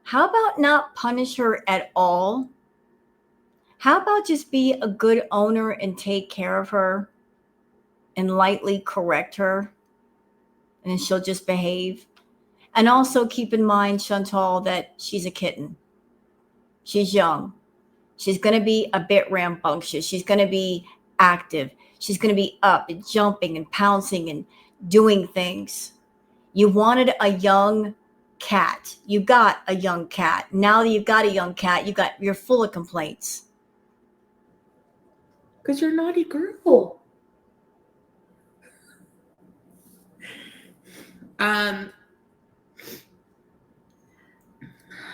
How about not punish her at all? How about just be a good owner and take care of her and lightly correct her, and then she'll just behave? And also keep in mind, Chantal, that she's a kitten. She's young. She's going to be a bit rambunctious. She's going to be active. She's going to be up and jumping and pouncing and doing things. You wanted a young cat. You got a young cat. Now that you've got a young cat, you're full of complaints. Because you're a naughty girl.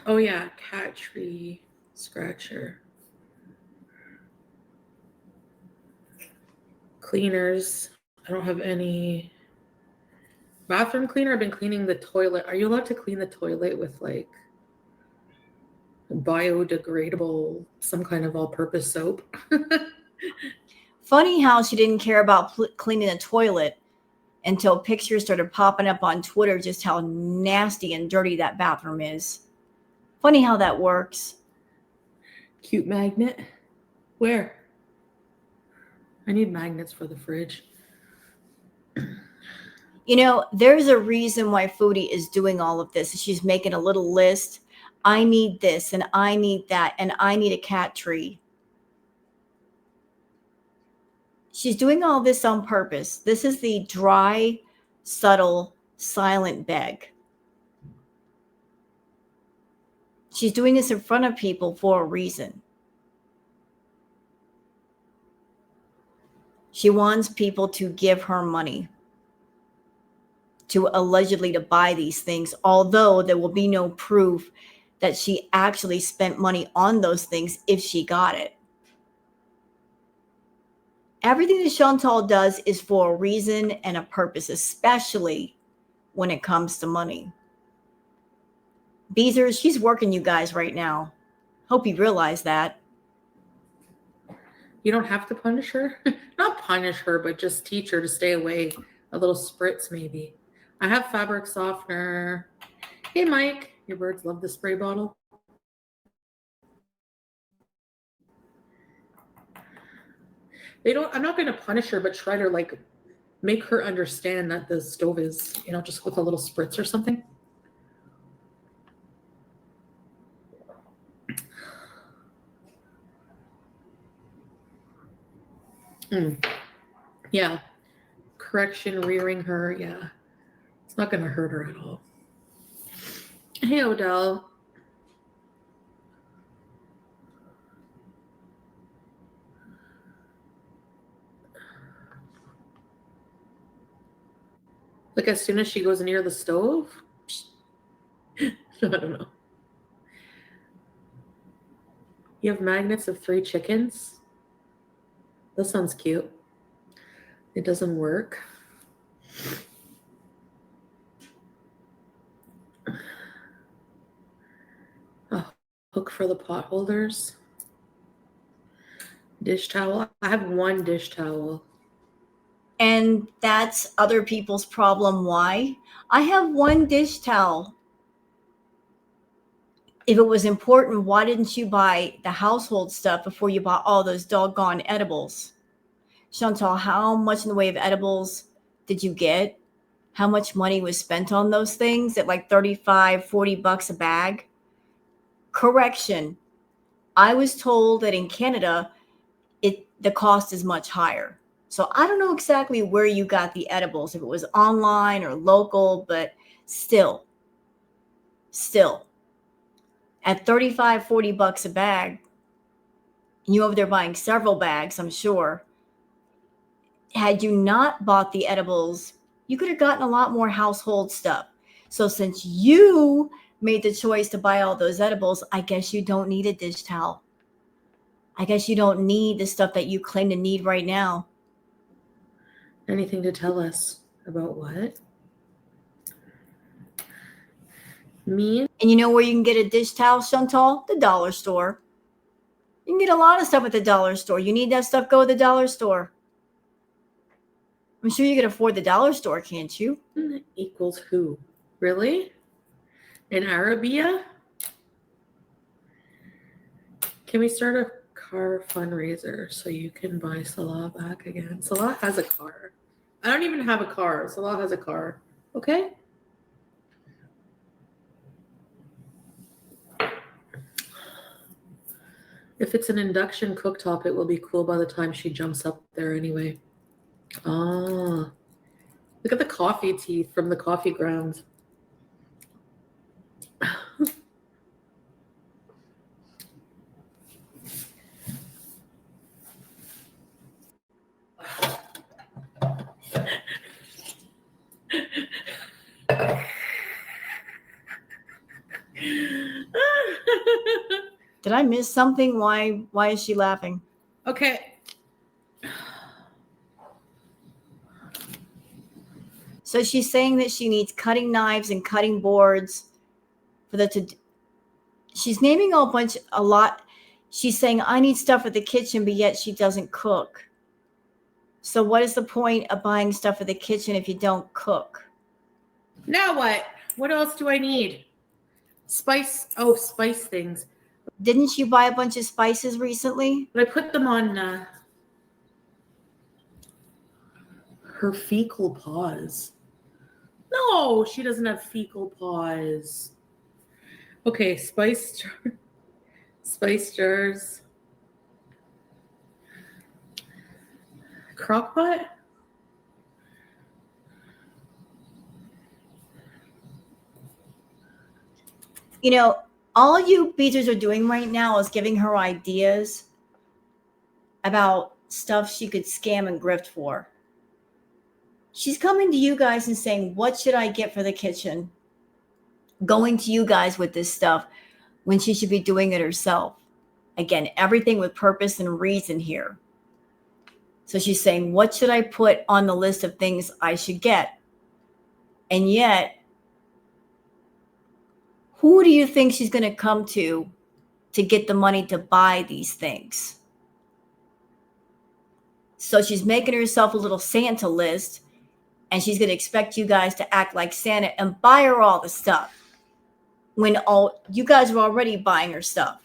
Oh yeah, cat tree scratcher. Cleaners. I don't have any. Bathroom cleaner. I've been cleaning the toilet. Are you allowed to clean the toilet with like biodegradable, some kind of all-purpose soap? Funny how she didn't care about cleaning the toilet until pictures started popping up on Twitter just how nasty and dirty that bathroom is. Funny how that works. Cute magnet. Where? I need magnets for the fridge. You know, there's a reason why Foodie is doing all of this. She's making a little list. I need this and I need that and I need a cat tree. She's doing all this on purpose. This is the dry, subtle, silent beg. She's doing this in front of people for a reason. She wants people to give her money to allegedly to buy these things, although there will be no proof that she actually spent money on those things if she got it. Everything that Chantal does is for a reason and a purpose, especially when it comes to money. Beezers, she's working you guys right now. Hope you realize that. You don't have to punish her. Not punish her, but just teach her to stay away. A little spritz, maybe. I have fabric softener. Hey, Mike. Your birds love the spray bottle. I'm not going to punish her, but try to like make her understand that the stove is, just with a little spritz or something. Yeah. Correction, rearing her. Yeah. It's not going to hurt her at all. Hey, Odell. Like as soon as she goes near the stove? I don't know. You have magnets of 3 chickens? That sounds cute. It doesn't work. A hook for the pot holders. Dish towel. I have 1 dish towel. And that's other people's problem. Why? I have 1 dish towel. If it was important, why didn't you buy the household stuff before you bought all those doggone edibles? Chantal, how much in the way of edibles did you get? How much money was spent on those things at like $35-$40 a bag? Correction. I was told that in Canada, the cost is much higher. So I don't know exactly where you got the edibles, if it was online or local, but still, at $35-$40 a bag, and you over there buying several bags, I'm sure. Had you not bought the edibles, you could have gotten a lot more household stuff. So since you made the choice to buy all those edibles, I guess you don't need a dish towel. I guess you don't need the stuff that you claim to need right now. Anything to tell us about what? Me? And you know where you can get a dish towel, Chantal? The dollar store. You can get a lot of stuff at the dollar store. You need that stuff, go to the dollar store. I'm sure you can afford the dollar store, can't you? Equals who? Really? In Arabia? Can we start a car fundraiser so you can buy Salah back again? Salah has a car. I don't even have a car. Salah has a car. Okay? If it's an induction cooktop, it will be cool by the time she jumps up there anyway. Ah, look at the coffee teeth from the coffee grounds. Did I miss something? Why is she laughing? Okay. So she's saying that she needs cutting knives and cutting boards for the to. She's naming a lot. She's saying I need stuff for the kitchen, but yet she doesn't cook. So what is the point of buying stuff for the kitchen if you don't cook? Now what? What else do I need? Spice. Oh, spice things. Didn't you buy a bunch of spices recently? But I put them on her fecal paws. No, she doesn't have fecal paws. Okay, spice jars. Crock pot? You know, all you beaters are doing right now is giving her ideas about stuff she could scam and grift for. She's coming to you guys and saying, what should I get for the kitchen? Going to you guys with this stuff when she should be doing it herself. Again, everything with purpose and reason here. So she's saying, what should I put on the list of things I should get? And yet, who do you think she's going to come to get the money to buy these things? So she's making herself a little Santa list, and she's going to expect you guys to act like Santa and buy her all the stuff when all you guys are already buying her stuff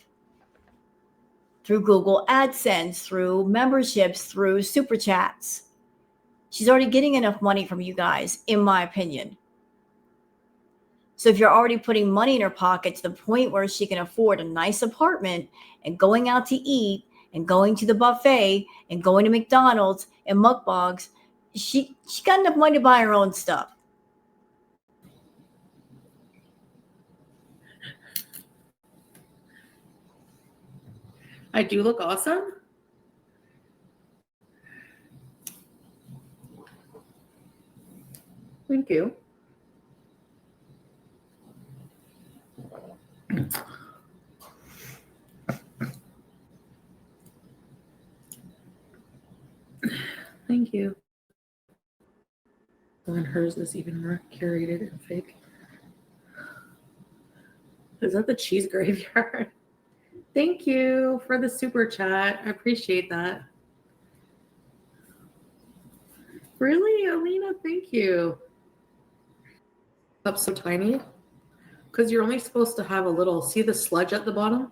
through Google AdSense, through memberships, through super chats. She's already getting enough money from you guys, in my opinion. So if you're already putting money in her pocket to the point where she can afford a nice apartment and going out to eat and going to the buffet and going to McDonald's and mukbangs, she got enough money to buy her own stuff. I do look awesome. Thank you. Thank you. And hers is even more curated and fake. Is that the cheese graveyard? Thank you for the super chat. I appreciate that. Really, Alina? Thank you. Up so tiny? Because you're only supposed to have a little. See the sludge at the bottom?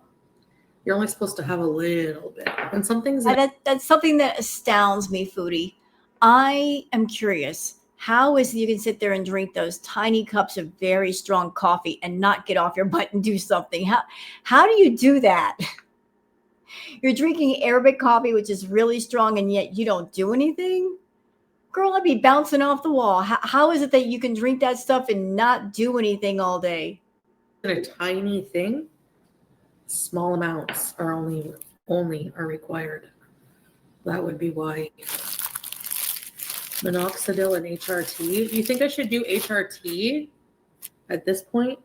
You're only supposed to have a little bit. And something's that's something that astounds me, Foodie. I am curious. How is it you can sit there and drink those tiny cups of very strong coffee and not get off your butt and do something? How do you do that? You're drinking Arabic coffee, which is really strong, and yet you don't do anything? Girl, I'd be bouncing off the wall. How is it that you can drink that stuff and not do anything all day? a tiny thing. Small amounts are only are required. That would be why. Minoxidil and HRT. Do you think I should do HRT at this point?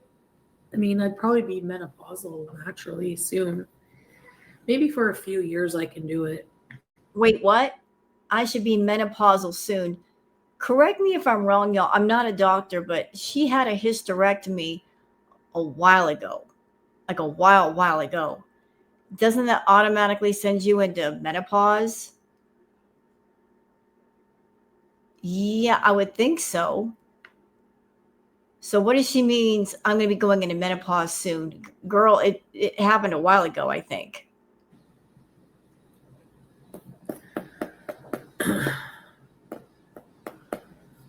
I mean, I'd probably be menopausal naturally soon. Maybe for a few years I can do it. Wait, what? I should be menopausal soon. Correct me if I'm wrong, y'all. I'm not a doctor, but she had a hysterectomy a while ago. Like a while ago. Doesn't that automatically send you into menopause? Yeah, I would think so. So what does she means I'm going to be going into menopause soon? Girl, it happened a while ago, I think.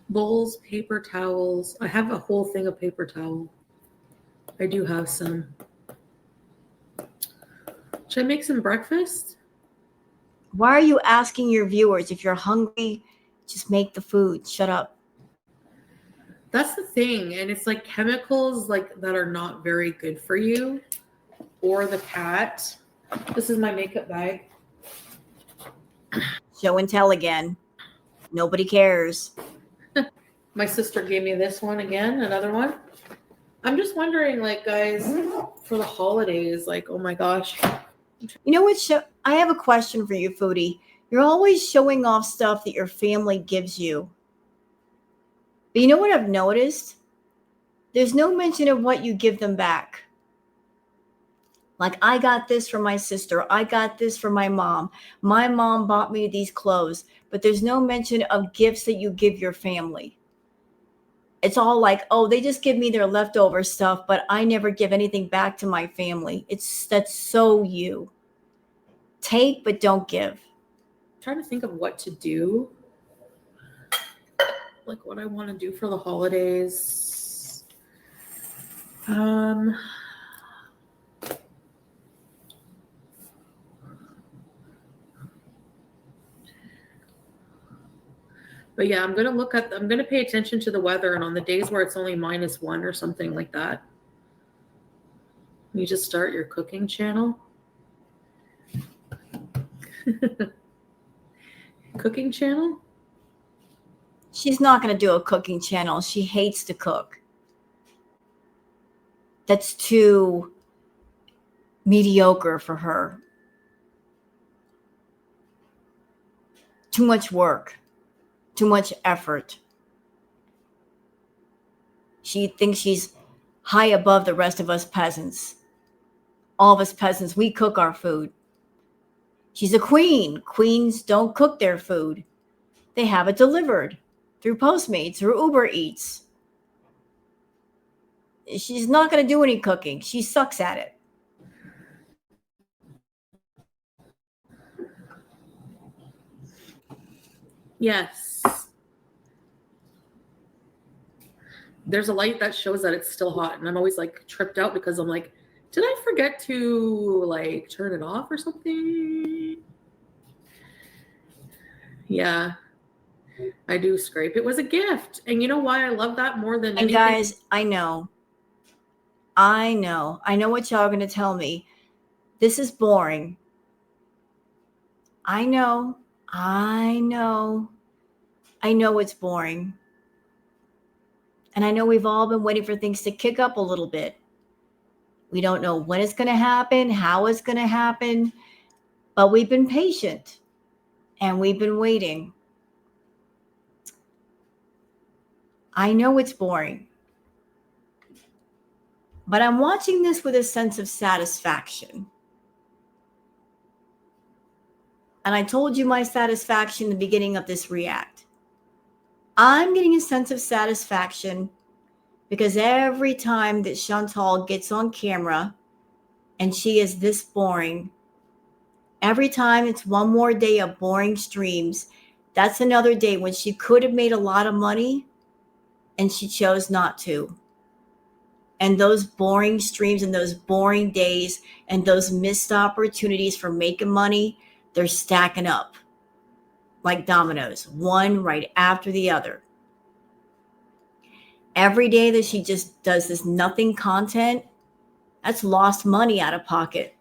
Bowls, paper towels. I have a whole thing of paper towel. I do have some. Should I make some breakfast? Why are you asking your viewers? If you're hungry, just make the food. Shut up. That's the thing. And it's like chemicals like that are not very good for you or the cat. This is my makeup bag. Show and tell again. Nobody cares. My sister gave me this one again, another one. I'm just wondering, like, guys, for the holidays, like, oh my gosh. You know what? I have a question for you, Foodie. You're always showing off stuff that your family gives you. But you know what I've noticed? There's no mention of what you give them back. Like, I got this from my sister. I got this from my mom. My mom bought me these clothes. But there's no mention of gifts that you give your family. It's all like, oh, they just give me their leftover stuff, but I never give anything back to my family. That's so you. Take, but don't give. I'm trying to think of what to do. Like what I want to do for the holidays. But yeah, I'm going to pay attention to the weather, and on the days where it's only -1 or something like that, you just start your cooking channel. Cooking channel? She's not going to do a cooking channel. She hates to cook. That's too mediocre for her. Too much work. Too much effort. She thinks she's high above the rest of us peasants. All of us peasants, we cook our food. She's a queen. Queens don't cook their food. They have it delivered through Postmates, through Uber Eats. She's not going to do any cooking. She sucks at it. Yes. There's a light that shows that it's still hot, and I'm always like tripped out because I'm like, did I forget to like turn it off or something? Yeah, I do scrape. It was a gift. And you know why I love that more than anything? And guys, I know what y'all are going to tell me. This is boring. I know it's boring. And I know we've all been waiting for things to kick up a little bit. We don't know when it's going to happen, how it's going to happen, but we've been patient and we've been waiting. I know it's boring, but I'm watching this with a sense of satisfaction. And I told you my satisfaction in the beginning of this react. I'm getting a sense of satisfaction because every time that Chantal gets on camera and she is this boring, every time it's one more day of boring streams, that's another day when she could have made a lot of money and she chose not to. And those boring streams and those boring days and those missed opportunities for making money, they're stacking up like dominoes, one right after the other. Every day that she just does this nothing content, that's lost money out of pocket.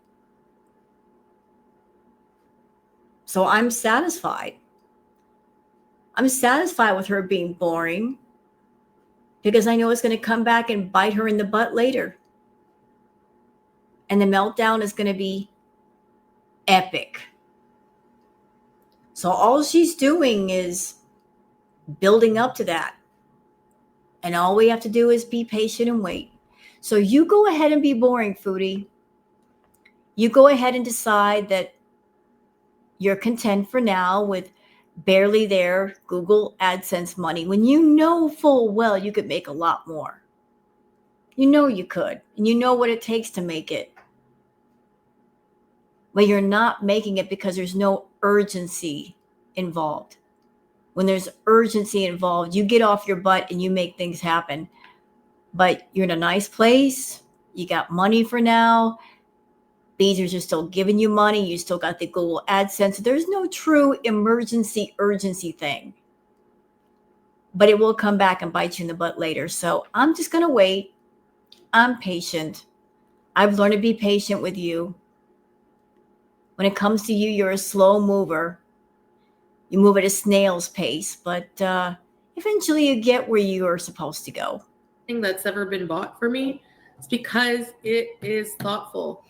So I'm satisfied. I'm satisfied with her being boring because I know it's going to come back and bite her in the butt later. And the meltdown is going to be epic. So all she's doing is building up to that. And all we have to do is be patient and wait. So you go ahead and be boring, Foodie. You go ahead and decide that you're content for now with barely there Google AdSense money when you know full well you could make a lot more. You know you could, and you know what it takes to make it. But you're not making it because there's no urgency involved. When there's urgency involved, you get off your butt and you make things happen. But you're in a nice place. You got money for now. Beezers are still giving you money. You still got the Google AdSense. There's no true emergency urgency thing. But it will come back and bite you in the butt later. So I'm just going to wait. I'm patient. I've learned to be patient with you. When it comes to you, you're a slow mover. You move at a snail's pace, but eventually you get where you are supposed to go. Thing that's ever been bought for me. It's because it is thoughtful.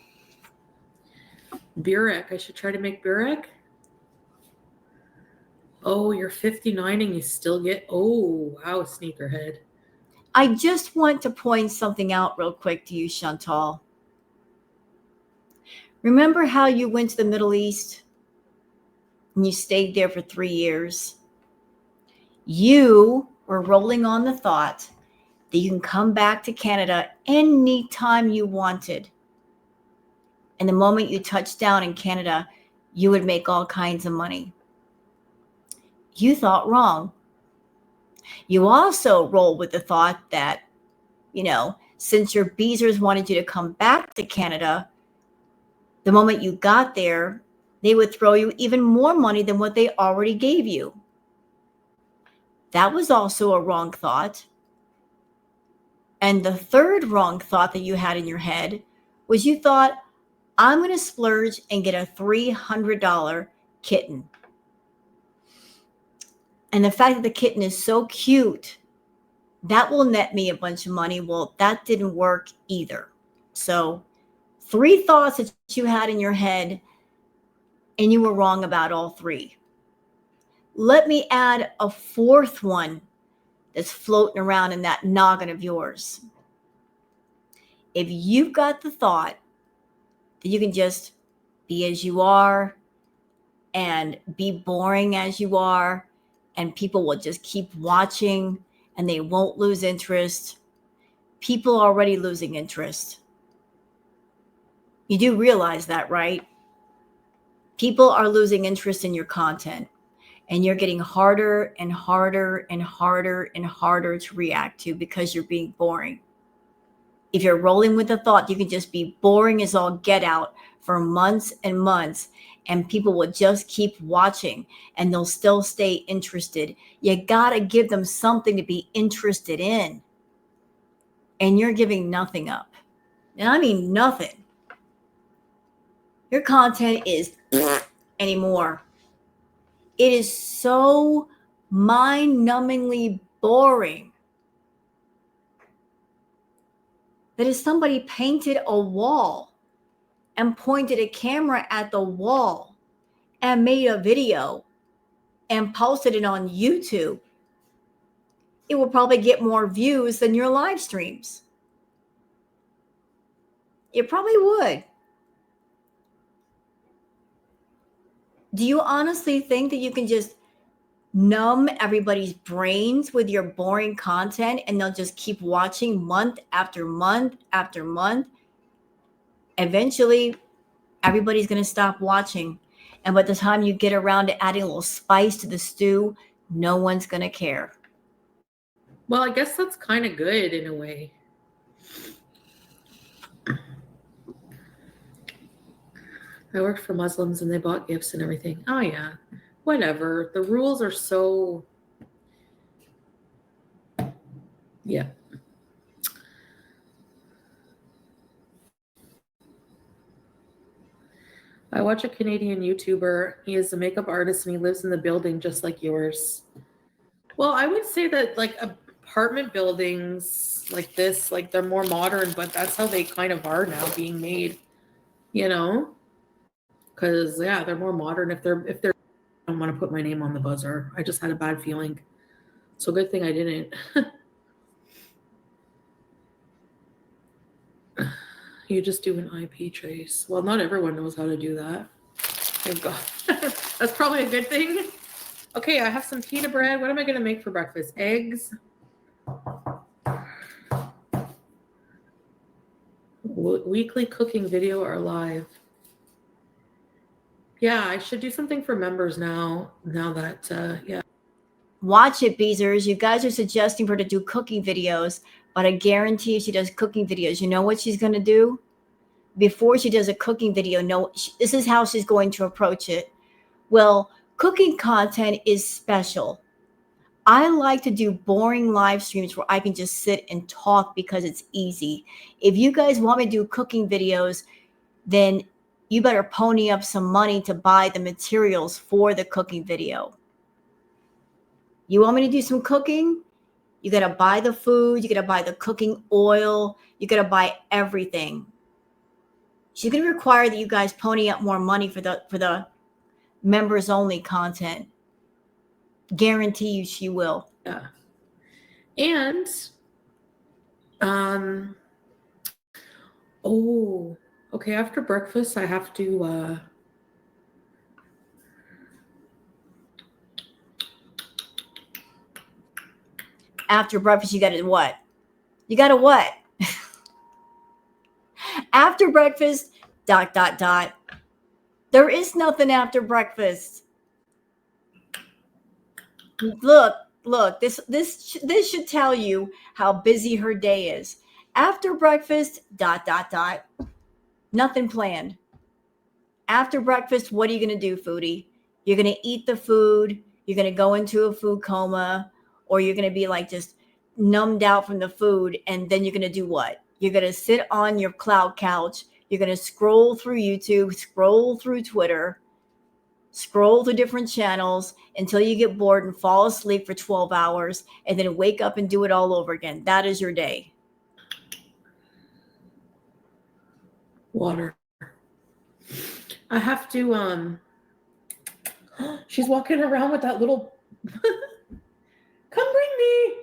Burek. I should try to make burek. Oh, you're 59 and you still get, oh, wow, sneakerhead. I just want to point something out real quick to you, Chantal. Remember how you went to the Middle East and you stayed there for 3 years? You were rolling on the thought that you can come back to Canada anytime you wanted. And the moment you touched down in Canada, you would make all kinds of money. You thought wrong. You also roll with the thought that, since your Beezers wanted you to come back to Canada, the moment you got there, they would throw you even more money than what they already gave you. That was also a wrong thought. And the third wrong thought that you had in your head was you thought, I'm going to splurge and get a $300 kitten. And the fact that the kitten is so cute, that will net me a bunch of money. Well, that didn't work either. So 3 thoughts that you had in your head, and you were wrong about all 3. Let me add a 4th one that's floating around in that noggin of yours. If you've got the thought that you can just be as you are and be boring as you are, and people will just keep watching and they won't lose interest, people are already losing interest. You do realize that, right? People are losing interest in your content, and you're getting harder and harder and harder and harder to react to because you're being boring. If you're rolling with the thought you can just be boring as all get out for months and months, and people will just keep watching and they'll still stay interested, you got to give them something to be interested in. And you're giving nothing up. And I mean nothing. Your content is anymore. It is so mind-numbingly boring that if somebody painted a wall and pointed a camera at the wall and made a video and posted it on YouTube, it will probably get more views than your live streams. It probably would. Do you honestly think that you can just numb everybody's brains with your boring content and they'll just keep watching month after month after month? Eventually, everybody's going to stop watching. And by the time you get around to adding a little spice to the stew, no one's going to care. Well, I guess that's kind of good in a way. I worked for Muslims and they bought gifts and everything. Oh, yeah. Whatever. The rules are so... Yeah. I watch a Canadian YouTuber. He is a makeup artist and he lives in the building just like yours. Well, I would say that like apartment buildings like this, like they're more modern, but that's how they kind of are now being made, Because they're more modern. If they're, I don't want to put my name on the buzzer. I just had a bad feeling. So good thing I didn't. You just do an IP trace. Well, not everyone knows how to do that. Thank God. That's probably a good thing. Okay, I have some pita bread. What am I going to make for breakfast? Eggs. Weekly cooking video or live? Yeah, I should do something for members now that, yeah. Watch it, Beezers. You guys are suggesting for her to do cooking videos, but I guarantee if she does cooking videos, you know what she's going to do? before she does a cooking video, no, this is how she's going to approach it. Well, cooking content is special. I like to do boring live streams where I can just sit and talk because it's easy. If you guys want me to do cooking videos, then you better pony up some money to buy the materials for the cooking video. You want me to do some cooking? You got to buy the food. You got to buy the cooking oil. You got to buy everything. She's going to require that you guys pony up more money for the members only content. Guarantee you she will. Yeah. And okay, after breakfast I have to after breakfast you got to what? You got to what? After breakfast, ... There is nothing after breakfast. Look, this should tell you how busy her day is. After breakfast, ... Nothing planned. After breakfast, what are you going to do, foodie? You're going to eat the food. You're going to go into a food coma, or you're going to be like just numbed out from the food. And then you're going to do what? You're going to sit on your cloud couch. You're going to scroll through YouTube, scroll through Twitter, scroll through different channels until you get bored and fall asleep for 12 hours and then wake up and do it all over again. That is your day. Water. I have to she's walking around with that little come bring me.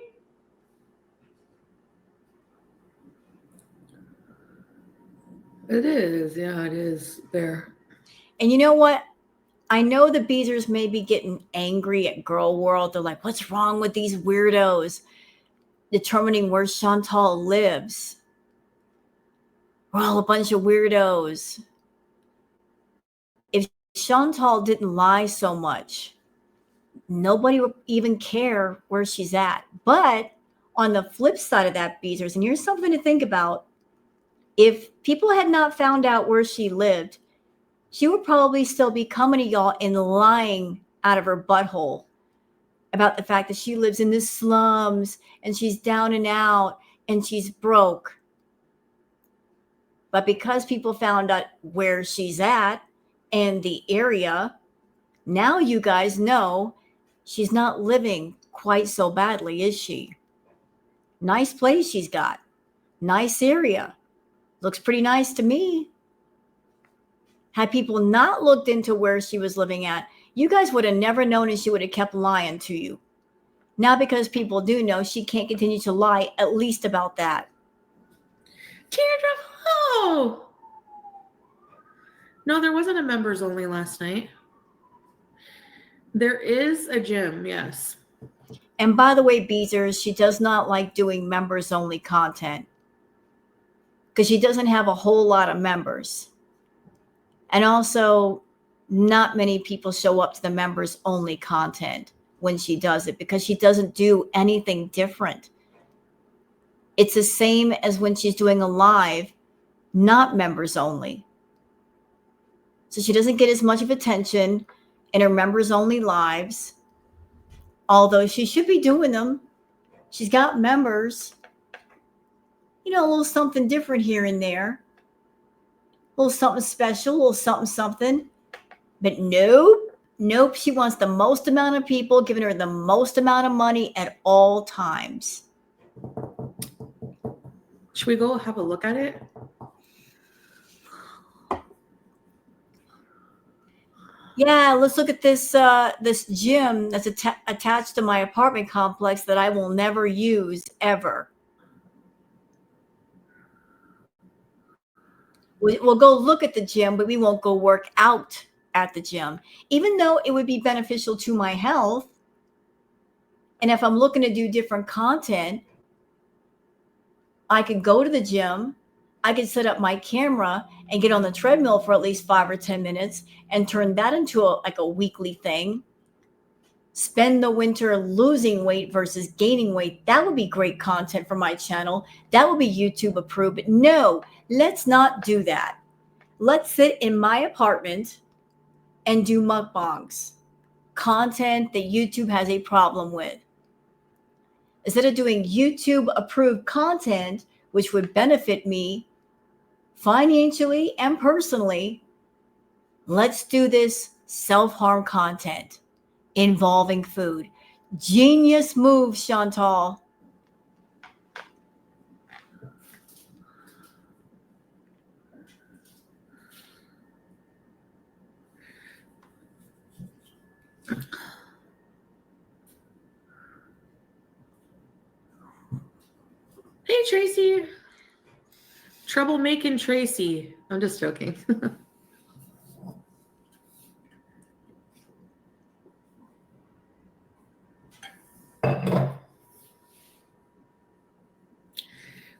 It is. Yeah, it is there. And you know what? I know the Beezers may be getting angry at Girl World. They're like, what's wrong with these weirdos determining where Chantal lives? We're all a bunch of weirdos. If Chantal didn't lie so much, nobody would even care where she's at. But on the flip side of that, Beezers, and here's something to think about. If people had not found out where she lived, she would probably still be coming to y'all and lying out of her butthole about the fact that she lives in the slums and she's down and out and she's broke. But because people found out where she's at and the area, now you guys know she's not living quite so badly, is she? Nice place she's got. Nice area. Looks pretty nice to me. Had people not looked into where she was living at, you guys would have never known and she would have kept lying to you. Now because people do know, she can't continue to lie, at least about that. Teardrop. Oh. No, there wasn't a members only last night. There is a gym, yes. And by the way, Beezers, she does not like doing members only content because she doesn't have a whole lot of members. And also, not many people show up to the members only content when she does it because she doesn't do anything different. It's the same as when she's doing a live, not members only. So she doesn't get as much of attention in her members only lives, although she should be doing them. She's got members, you know, a little something different here and there, a little something special, a little something. But nope. She wants the most amount of people giving her the most amount of money at all times. Should we go have a look at it? Yeah, let's look at this this gym that's attached to my apartment complex that I will never use ever. We'll go look at the gym, but we won't go work out at the gym, even though it would be beneficial to my health. And if I'm looking to do different content, I could go to the gym. I could set up my camera and get on the treadmill for at least 5 or 10 minutes and turn that into a weekly thing. Spend the winter losing weight versus gaining weight. That would be great content for my channel. That would be YouTube approved. But no, let's not do that. Let's sit in my apartment and do mukbangs, content that YouTube has a problem with. Instead of doing YouTube approved content, which would benefit me financially and personally, let's do this self harm content involving food. Genius move, Chantal. Hey, Tracy. Troublemaking Tracy. I'm just joking.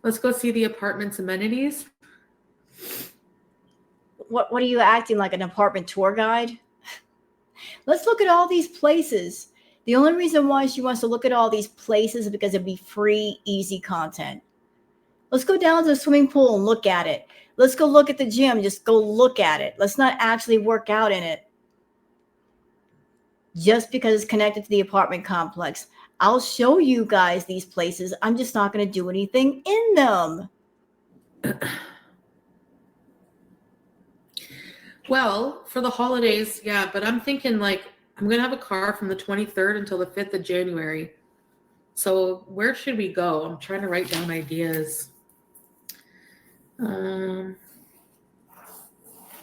Let's go see the apartment's amenities. What are you acting like, an apartment tour guide? Let's look at all these places. The only reason why she wants to look at all these places is because it'd be free, easy content. Let's go down to the swimming pool and look at it. Let's go look at the gym. Just go look at it. Let's not actually work out in it. Just because it's connected to the apartment complex. I'll show you guys these places. I'm just not going to do anything in them. Well, for the holidays, yeah, but I'm thinking like I'm going to have a car from the 23rd until the 5th of January. So where should we go? I'm trying to write down ideas.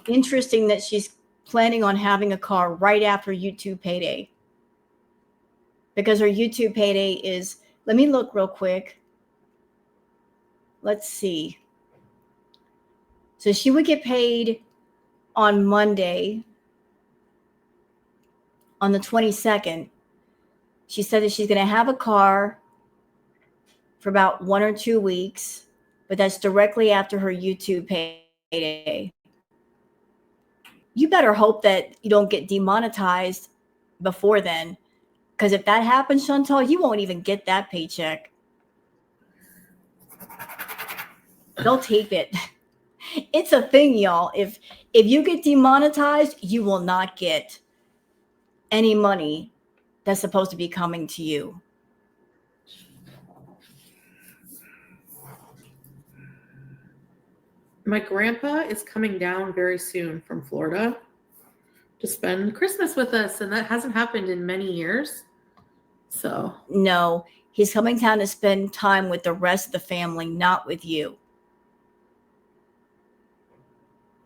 Interesting that she's planning on having a car right after YouTube payday. Because her YouTube payday is, let me look real quick. Let's see. So she would get paid on Monday, on the 22nd. She said that she's going to have a car for about 1 or 2 weeks, but that's directly after her YouTube payday. You better hope that you don't get demonetized before then, because if that happens, Chantal, you won't even get that paycheck. They'll tape it. It's a thing, y'all. If you get demonetized, you will not get any money that's supposed to be coming to you. My grandpa is coming down very soon from Florida to spend Christmas with us, and that hasn't happened in many years. So no, he's coming down to spend time with the rest of the family, not with you.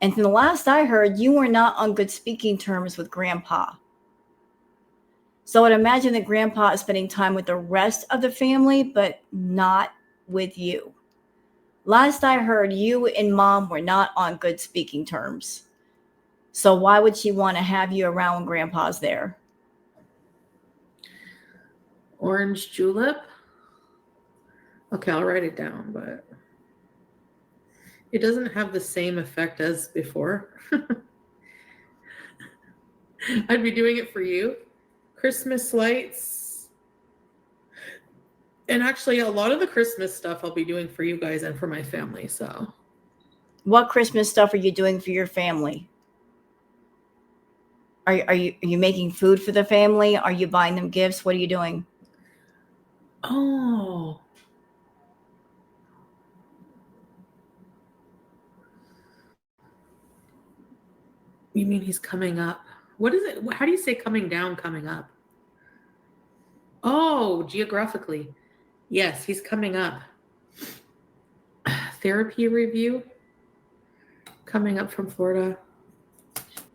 And from the last I heard, you were not on good speaking terms with Grandpa. So I'd imagine that Grandpa is spending time with the rest of the family, but not with you. Last I heard, you and Mom were not on good speaking terms. So why would she want to have you around when Grandpa's there? Orange julep. Okay, I'll write it down, but it doesn't have the same effect as before. I'd be doing it for you. Christmas lights. And actually, a lot of the Christmas stuff I'll be doing for you guys and for my family. So, what Christmas stuff are you doing for your family? Are you making food for the family? Are you buying them gifts? What are you doing? Oh. You mean he's coming up? What is it? How do you say coming down, coming up? Oh, geographically. Yes, he's coming up. Therapy review coming up from Florida.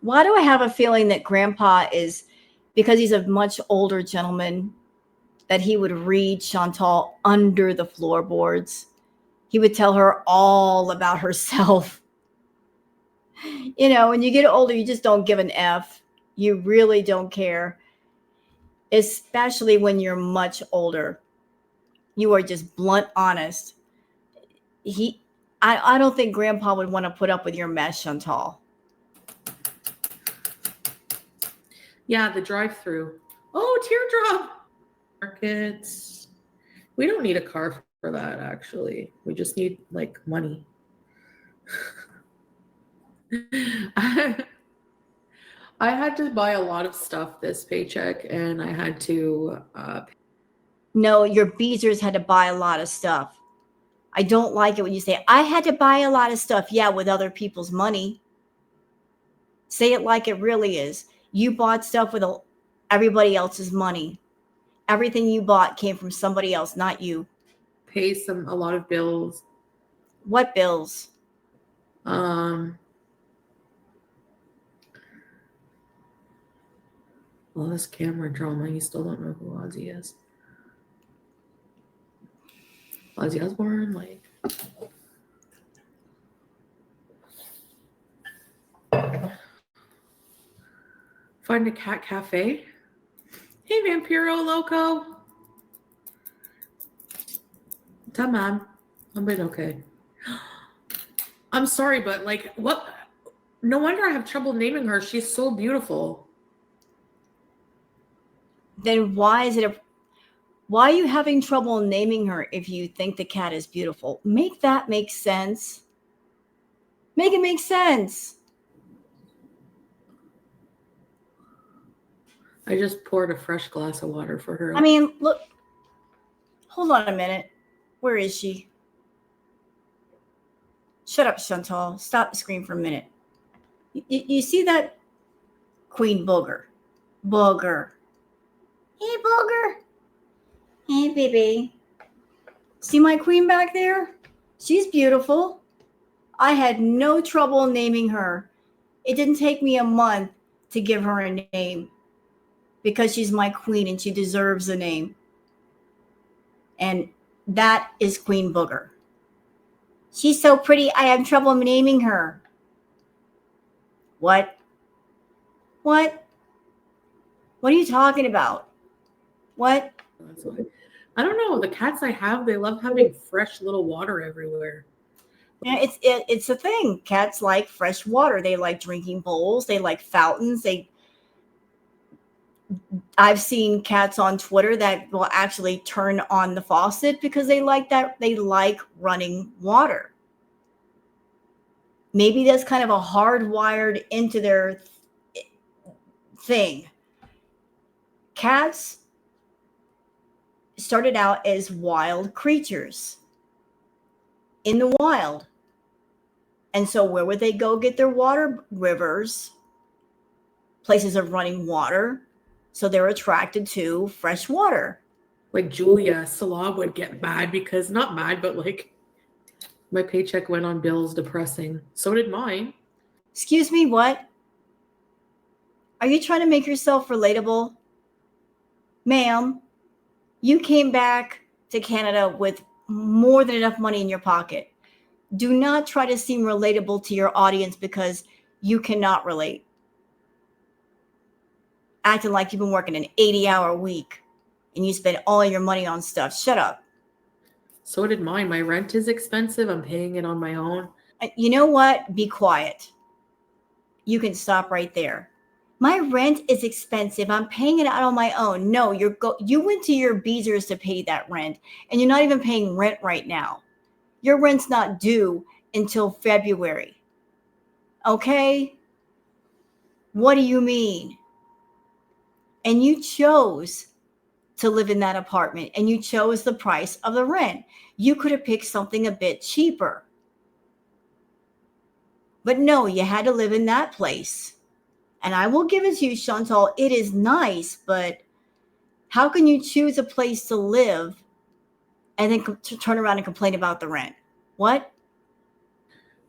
Why do I have a feeling that Grandpa is, because he's a much older gentleman, that he would read Chantal under the floorboards? He would tell her all about herself. You know, when you get older, you just don't give an F. You really don't care. Especially when you're much older. You are just blunt honest. I don't think Grandpa would want to put up with your mess, Chantal. Yeah, the drive-through. Oh, teardrop. Markets. We don't need a car for that, actually. We just need, like, money. I had to buy a lot of stuff this paycheck, and I had to No, your Beezers had to buy a lot of stuff. I don't like it when you say, I had to buy a lot of stuff. Yeah, with other people's money. Say it like it really is. You bought stuff with everybody else's money. Everything you bought came from somebody else, not you. pay a lot of bills. What bills? All this camera drama, you still don't know who Ozzy is. Ozzy Osbourne, like. Find a cat cafe. Hey, Vampiro Loco. Tamam. I'm been okay. I'm sorry, but like, what? No wonder I have trouble naming her. She's so beautiful. Then why are you having trouble naming her if you think the cat is beautiful? Make that make sense. Make it make sense. I just poured a fresh glass of water for her. I mean, look. Hold on a minute. Where is she? Shut up, Chantal. Stop the screen for a minute. You see that Queen Booger? Booger. Hey, Booger. Hey, baby. See my queen back there? She's beautiful. I had no trouble naming her. It didn't take me a month to give her a name because she's my queen and she deserves a name. And that is Queen Booger. She's so pretty, I have trouble naming her. What? What? What are you talking about? What? That's why. I don't know. The cats I have, they love having fresh little water everywhere. Yeah, it's a thing. Cats like fresh water. They like drinking bowls. They like fountains. I've seen cats on Twitter that will actually turn on the faucet because they like that. They like running water. Maybe that's kind of a hardwired into their thing. Cats started out as wild creatures in the wild. And so where would they go get their water? Rivers, places of running water. So they're attracted to fresh water. Like Julia Salab would get mad because, not mad, but like my paycheck went on bills, depressing. So did mine. Excuse me, what? Are you trying to make yourself relatable? Ma'am, you came back to Canada with more than enough money in your pocket. Do not try to seem relatable to your audience because you cannot relate. Acting like you've been working an 80-hour week and you spend all your money on stuff. Shut up. So did mine. My rent is expensive. I'm paying it on my own. You know what? Be quiet. You can stop right there. My rent is expensive. I'm paying it out on my own. No, you went to your Beezers to pay that rent, and you're not even paying rent right now. Your rent's not due until February. Okay? What do you mean? And you chose to live in that apartment, and you chose the price of the rent. You could have picked something a bit cheaper. But no, you had to live in that place. And I will give it to you, Chantal. It is nice, but how can you choose a place to live and then turn around and complain about the rent? What?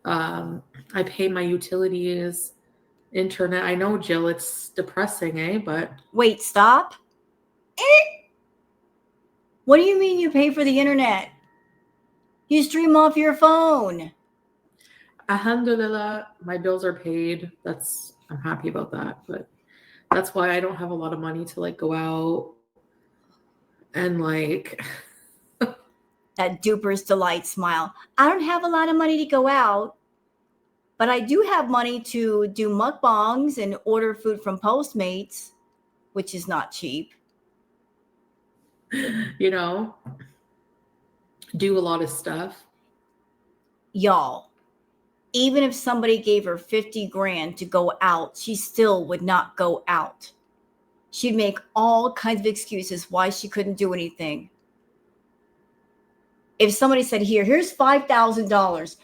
I pay my utilities, internet. I know, Jill, it's depressing, eh? But Wait, stop. What do you mean you pay for the internet? You stream off your phone. alhamdulillah, my bills are paid. I'm happy about that. But that's why I don't have a lot of money to like go out and like That duper's delight smile. I don't have a lot of money to go out, but I do have money to do mukbangs and order food from Postmates, which is not cheap. you know, do a lot of stuff. Y'all, Even if somebody gave her 50 grand to go out, she still would not go out. She'd make all kinds of excuses why she couldn't do anything. If somebody said, here's $5,000,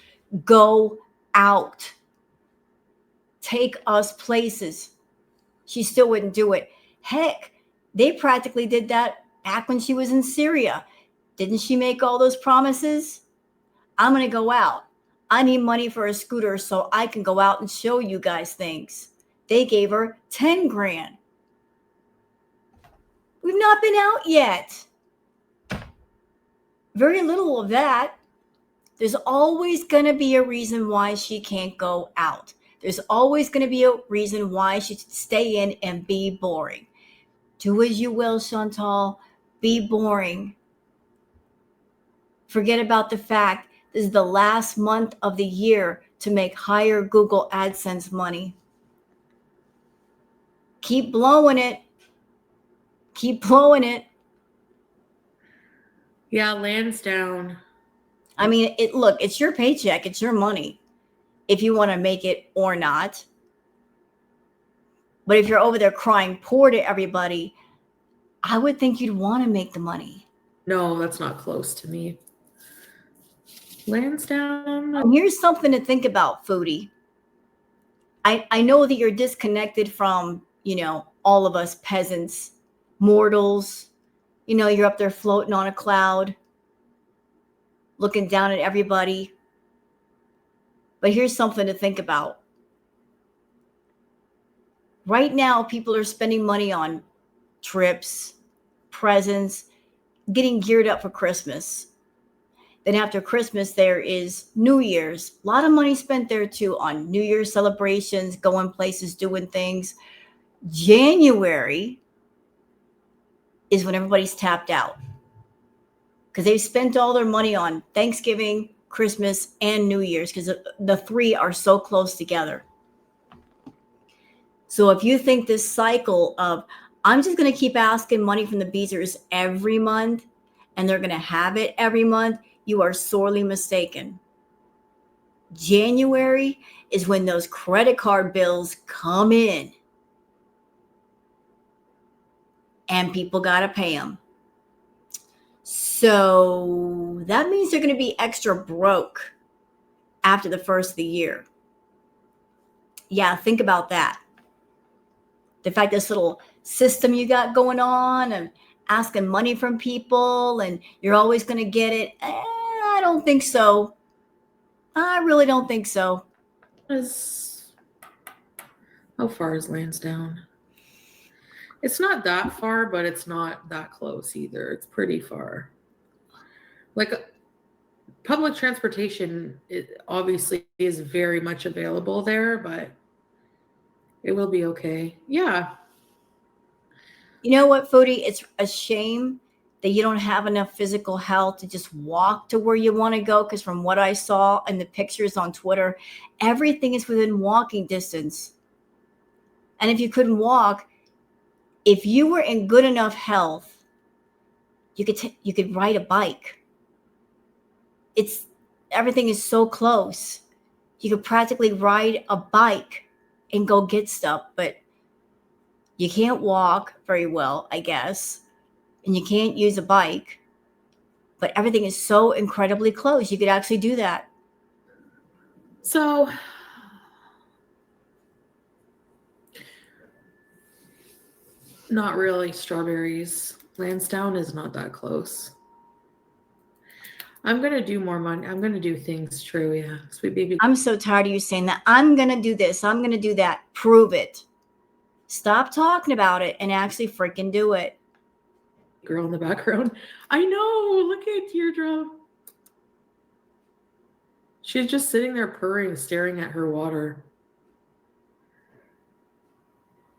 go out. Take us places. She still wouldn't do it. Heck, they practically did that back when she was in Syria. Didn't she make all those promises? I'm going to go out. I need money for a scooter so I can go out and show you guys things. They gave her 10 grand. We've not been out yet. Very little of that. There's always going to be a reason why she can't go out. There's always going to be a reason why she should stay in and be boring. Do as you will, Chantal. Be boring. Forget about the fact this is the last month of the year to make higher Google AdSense money. Keep blowing it. Keep blowing it. Yeah, Lansdowne. I mean, look, it's your paycheck. It's your money. If you want to make it or not. But if you're over there crying poor to everybody, I would think you'd want to make the money. No, that's not close to me. Lansdowne. And here's something to think about, Foodie. I know that you're disconnected from, all of us peasants, mortals. You're up there floating on a cloud, looking down at everybody. But here's something to think about. Right now, people are spending money on trips, presents, getting geared up for Christmas. Then after Christmas, there is New Year's. A lot of money spent there too on New Year's celebrations, going places, doing things. January is when everybody's tapped out because they've spent all their money on Thanksgiving, Christmas, and New Year's because the three are so close together. So if you think this cycle of, I'm just going to keep asking money from the Beezers every month and they're going to have it every month, you are sorely mistaken. January is when those credit card bills come in and people got to pay them. So that means they're going to be extra broke after the first of the year. Yeah, think about that. The fact this little system you got going on and asking money from people and you're always going to get it. I don't think so. I really don't think so. How far is Lansdowne? It's not that far, but it's not that close either. It's pretty far. Like public transportation, it obviously is very much available there, but it will be okay. Yeah. You know what, Foodie? It's a shame that you don't have enough physical health to just walk to where you want to go. Because from what I saw in the pictures on Twitter, everything is within walking distance. And if you couldn't walk, if you were in good enough health, you could ride a bike. Everything is so close. You could practically ride a bike and go get stuff, but you can't walk very well, I guess, and you can't use a bike, but everything is so incredibly close. You could actually do that. So not really strawberries. Lansdowne is not that close. I'm going to do more money. I'm going to do things true. Yeah. Sweet baby. I'm so tired of you saying that. I'm going to do this. I'm going to do that. Prove it. Stop talking about it and actually freaking do it. Girl in the background. I know. Look at Teardrop. She's just sitting there purring, staring at her water.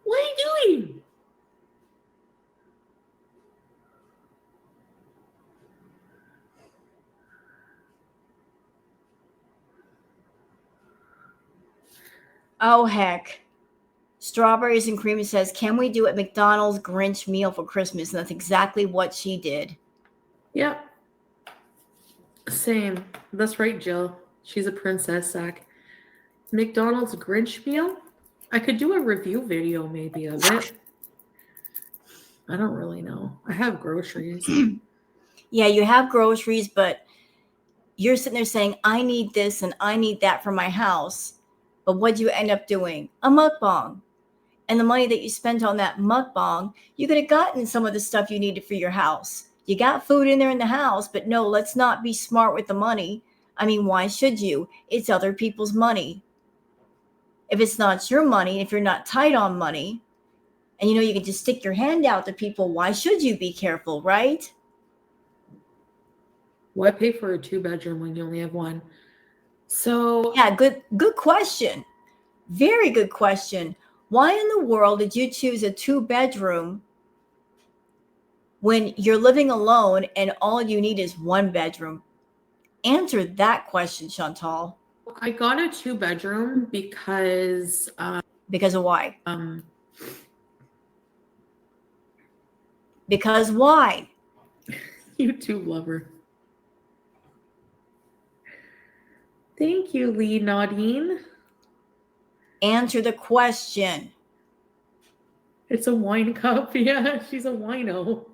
What are you doing? Oh, heck. Strawberries and Cream says, can we do a McDonald's Grinch meal for Christmas? And that's exactly what she did. Yep. Same. That's right, Jill. She's a princess, Zach. McDonald's Grinch meal. I could do a review video maybe of it. I don't really know. I have groceries. Yeah, you have groceries, but you're sitting there saying, I need this and I need that for my house. But what do you end up doing? A mukbang. And the money that you spent on that mukbang, you could have gotten some of the stuff you needed for your house. You got food in there in the house, but no, let's not be smart with the money. I mean, why should you? It's other people's money. If it's not your money, if you're not tight on money, and you can just stick your hand out to people, why should you be careful, right? Why pay for a 2-bedroom when you only have one? So Yeah, good question. Very good question. Why in the world did you choose a 2-bedroom when you're living alone and all you need is 1 bedroom? Answer that question, Chantal. I got a 2-bedroom because Because of why? Because why? YouTube lover. Thank you, Lee Nadine. Answer the question. It's a wine cup. Yeah, she's a wino.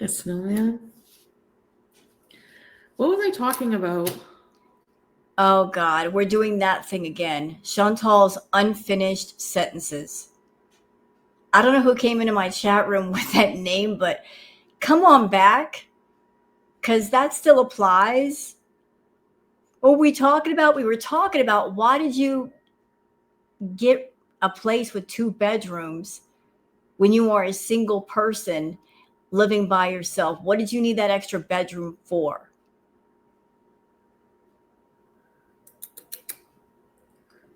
A snowman. What was I talking about? Oh God, we're doing that thing again. Chantal's unfinished sentences. I don't know who came into my chat room with that name, but come on back, because that still applies. What were we talking about? We were talking about, why did you get a place with 2 bedrooms when you are a single person living by yourself? What did you need that extra bedroom for?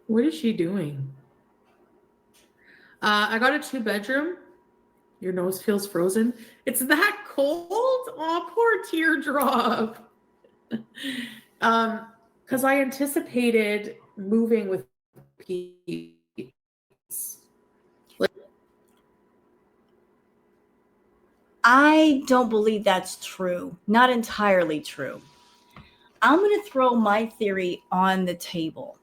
What is she doing? I got a 2-bedroom. Your nose feels frozen. It's that cold? Oh, poor teardrop. Because I anticipated moving with peace. I don't believe that's true. Not entirely true. I'm going to throw my theory on the table.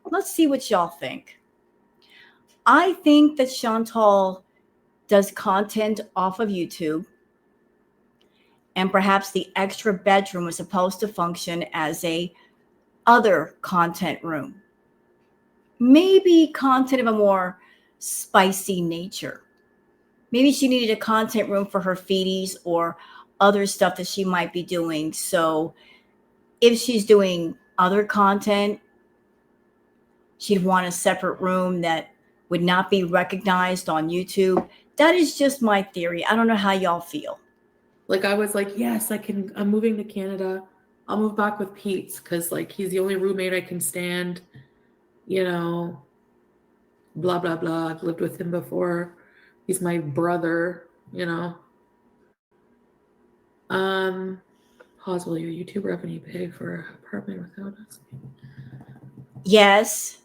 Let's see what y'all think. I think that Chantal does content off of YouTube, and perhaps the extra bedroom was supposed to function as a other content room. Maybe content of a more spicy nature. Maybe she needed a content room for her feedies or other stuff that she might be doing. So if she's doing other content, she'd want a separate room that would not be recognized on YouTube. That is just my theory. I don't know how y'all feel. Like, I was like, yes, I'm moving to Canada. I'll move back with Pete because, like, he's the only roommate I can stand, blah, blah, blah. I've lived with him before. He's my brother, Pause, will your YouTube revenue pay for an apartment without us? Yes.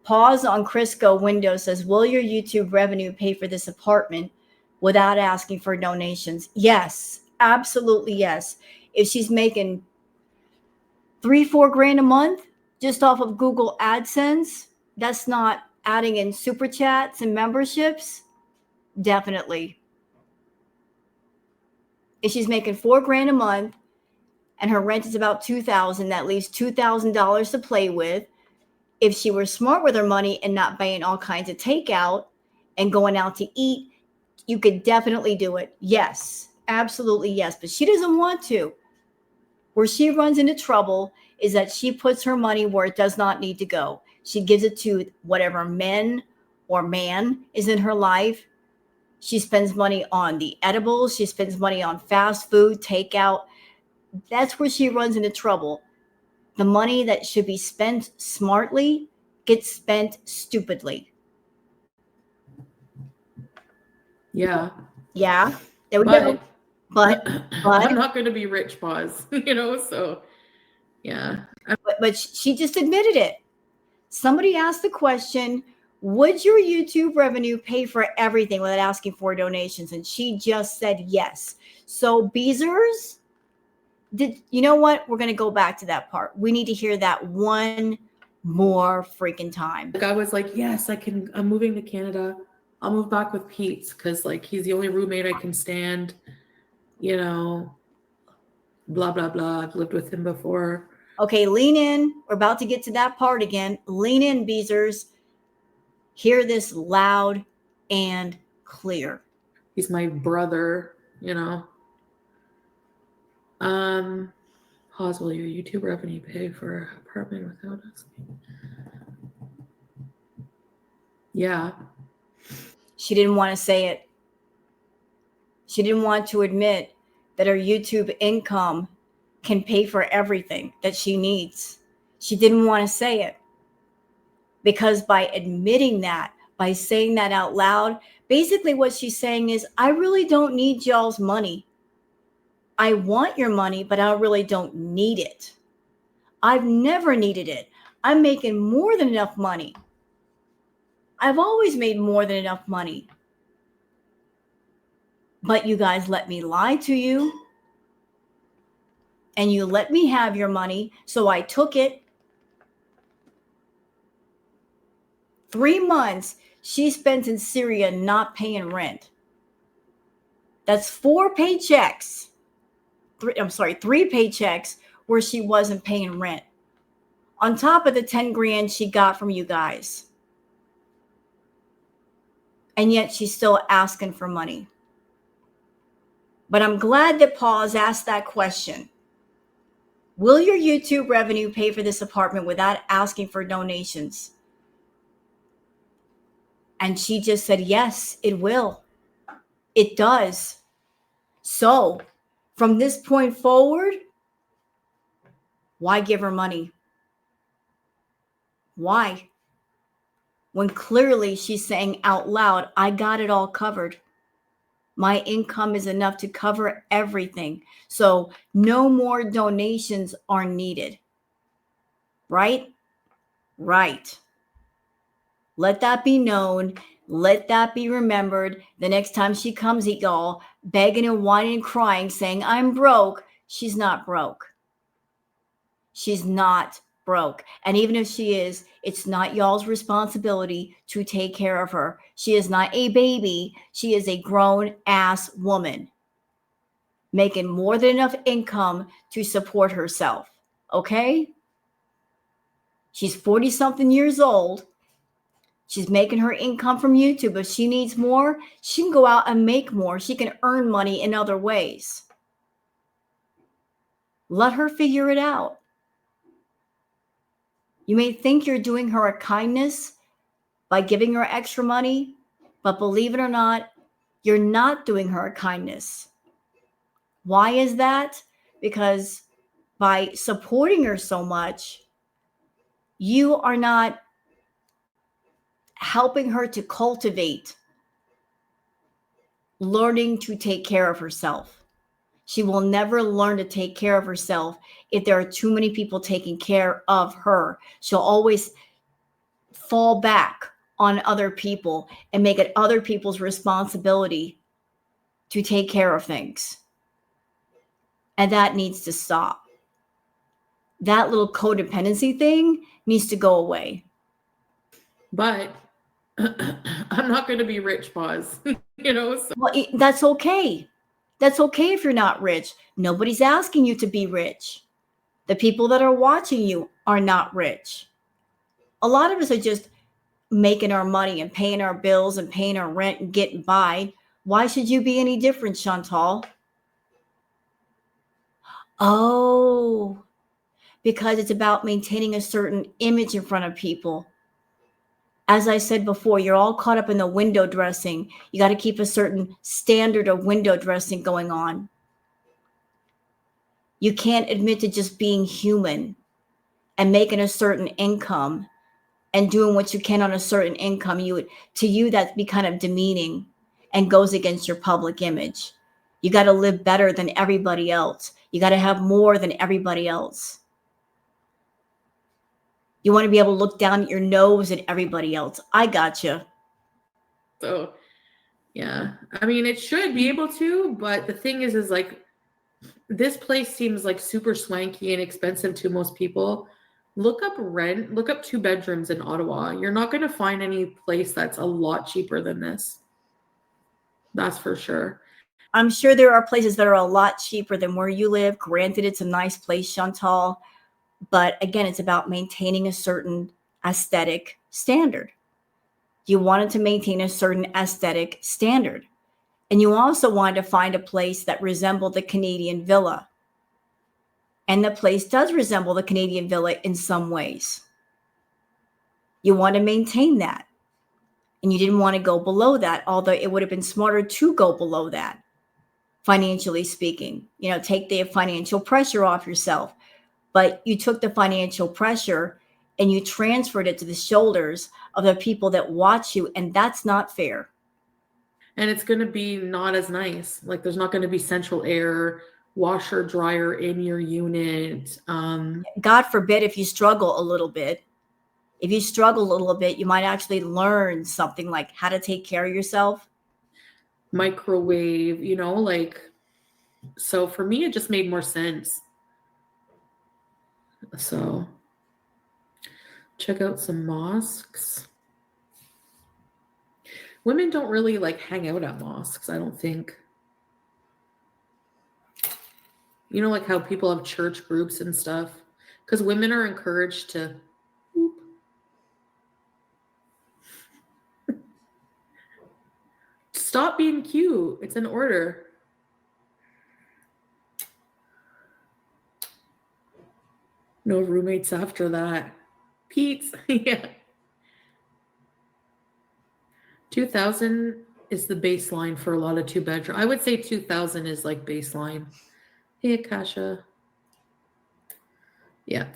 Pause on Crisco window says, will your YouTube revenue pay for this apartment without asking for donations? Yes, absolutely yes. If she's making $3-4 grand a month just off of Google AdSense, that's not adding in super chats and memberships. Definitely. If she's making $4 grand a month and her rent is about $2,000, that leaves $2,000 to play with. If she were smart with her money and not buying all kinds of takeout and going out to eat, you could definitely do it. Yes, absolutely yes. But she doesn't want to. Where she runs into trouble is that she puts her money where it does not need to go. She gives it to whatever men or man is in her life. She spends money on the edibles. She spends money on fast food, takeout. That's where she runs into trouble. The money that should be spent smartly gets spent stupidly. Yeah. Yeah. There we go. But I'm not going to be rich, pause, so yeah. But she just admitted it. Somebody asked the question, would your YouTube revenue pay for everything without asking for donations? And she just said yes. So Beezers, You know what? We're going to go back to that part. We need to hear that one more freaking time. Like I was like, yes, I'm moving to Canada. I'll move back with Pete because like he's the only roommate I can stand, you know, blah, blah, blah. I've lived with him before. Okay, lean in. We're about to get to that part again. Lean in, Beezers. Hear this loud and clear. He's my brother, you know. Pause, will your YouTube revenue pay for apartment without us? Yeah. She didn't want to say it. She didn't want to admit that her YouTube income can pay for everything that she needs. She didn't want to say it. Because by admitting that, by saying that out loud, basically what she's saying is, I really don't need y'all's money. I want your money, but I really don't need it. I've never needed it. I'm making more than enough money. I've always made more than enough money. But you guys let me lie to you. And you let me have your money, so I took it. 3 months she spent in Syria not paying rent. That's 4 paychecks. 3 paychecks where she wasn't paying rent. On top of the 10 grand she got from you guys. And yet she's still asking for money. But I'm glad that Paul's asked that question. Will your YouTube revenue pay for this apartment without asking for donations? And she just said, yes, it will. It does. So from this point forward, why give her money? Why? When clearly she's saying out loud, I got it all covered. My income is enough to cover everything. So no more donations are needed. Right? Right. Let that be known. Let that be remembered. The next time she comes at y'all, begging and whining and crying, saying, I'm broke, she's not broke. She's not broke. And even if she is, it's not y'all's responsibility to take care of her. She is not a baby. She is a grown-ass woman making more than enough income to support herself. Okay? She's 40-something years old. She's making her income from YouTube. If she needs more, she can go out and make more. She can earn money in other ways. Let her figure it out. You may think you're doing her a kindness by giving her extra money, but believe it or not, you're not doing her a kindness. Why is that? Because by supporting her so much, you are not helping her to cultivate learning to take care of herself. She will never learn to take care of herself if there are too many people taking care of her. She'll always fall back on other people and make it other people's responsibility to take care of things. And that needs to stop. That little codependency thing needs to go away. But I'm not going to be rich, Pause. So. Well, that's okay. That's okay if you're not rich. Nobody's asking you to be rich. The people that are watching you are not rich. A lot of us are just making our money and paying our bills and paying our rent and getting by. Why should you be any different, Chantal? Oh, because it's about maintaining a certain image in front of people. As I said before, you're all caught up in the window dressing. You got to keep a certain standard of window dressing going on. You can't admit to just being human and making a certain income and doing what you can on a certain income. To you, that'd be kind of demeaning and goes against your public image. You got to live better than everybody else. You got to have more than everybody else. You want to be able to look down at your nose at everybody else. I gotcha. So, yeah. I mean, it should be able to, but the thing is like, This place seems like super swanky and expensive to most people. Look up rent, look up 2 bedrooms in Ottawa. You're not going to find any place that's a lot cheaper than this. That's for sure. I'm sure there are places that are a lot cheaper than where you live. Granted, it's a nice place, Chantal, but again, it's about maintaining a certain aesthetic standard. You wanted to maintain a certain aesthetic standard. And you also wanted to find a place that resembled the Canadian villa. And the place does resemble the Canadian villa in some ways. You want to maintain that. And you didn't want to go below that, although it would have been smarter to go below that, financially speaking. Take the financial pressure off yourself. But you took the financial pressure and you transferred it to the shoulders of the people that watch you, and that's not fair. And it's going to be not as nice. Like there's not going to be central air, washer, dryer in your unit. God forbid if you struggle a little bit. If you struggle a little bit, you might actually learn something like how to take care of yourself. Microwave, so for me, it just made more sense. So check out some mosques. Women don't really hang out at mosques, I don't think. Like how people have church groups and stuff, because women are encouraged to stop being cute. It's an order. No roommates after that. Pete's. Yeah. 2,000 is the baseline for a lot of 2-bedroom. I would say 2,000 is baseline. Hey, Akasha. Yeah.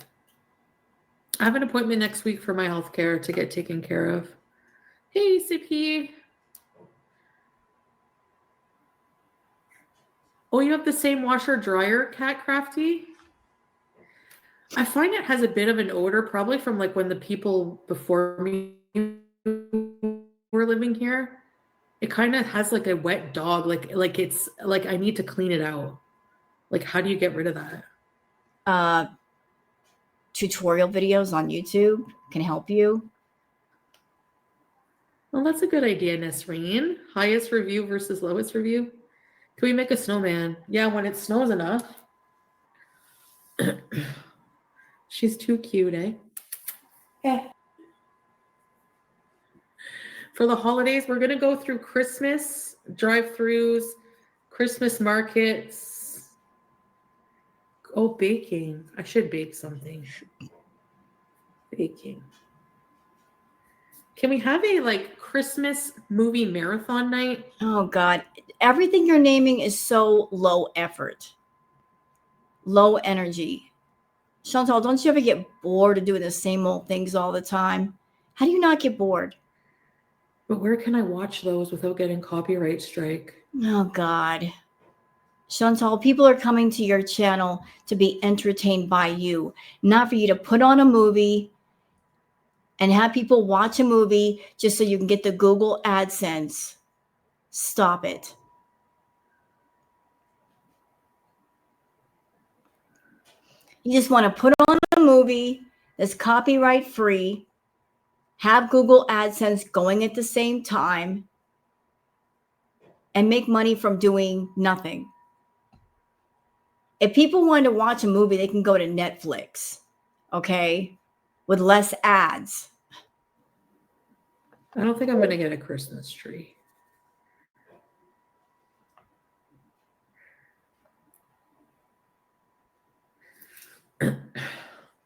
I have an appointment next week for my healthcare to get taken care of. Hey, CP. Oh, you have the same washer dryer, Cat Crafty? I find it has a bit of an odor, probably from when the people before me were living here. It kind of has a wet dog, it's I need to clean it out. How do you get rid of that? Tutorial videos on YouTube can help you. Well, that's a good idea, Nesreen. Highest review versus lowest review. Can we make a snowman? Yeah, when it snows enough. She's too cute, eh? Yeah. For the holidays, we're going to go through Christmas drive-thrus, Christmas markets. Oh, baking. I should bake something. Baking. Can we have a Christmas movie marathon night? Oh God, everything you're naming is so low effort, low energy. Chantal, don't you ever get bored of doing the same old things all the time? How do you not get bored? But where can I watch those without getting copyright strike? Oh God. Chantal, people are coming to your channel to be entertained by you, not for you to put on a movie and have people watch a movie just so you can get the Google AdSense. Stop it. You just want to put on a movie that's copyright free, have Google AdSense going at the same time, and make money from doing nothing. If people want to watch a movie, they can go to Netflix, okay, with less ads. I don't think I'm going to get a Christmas tree.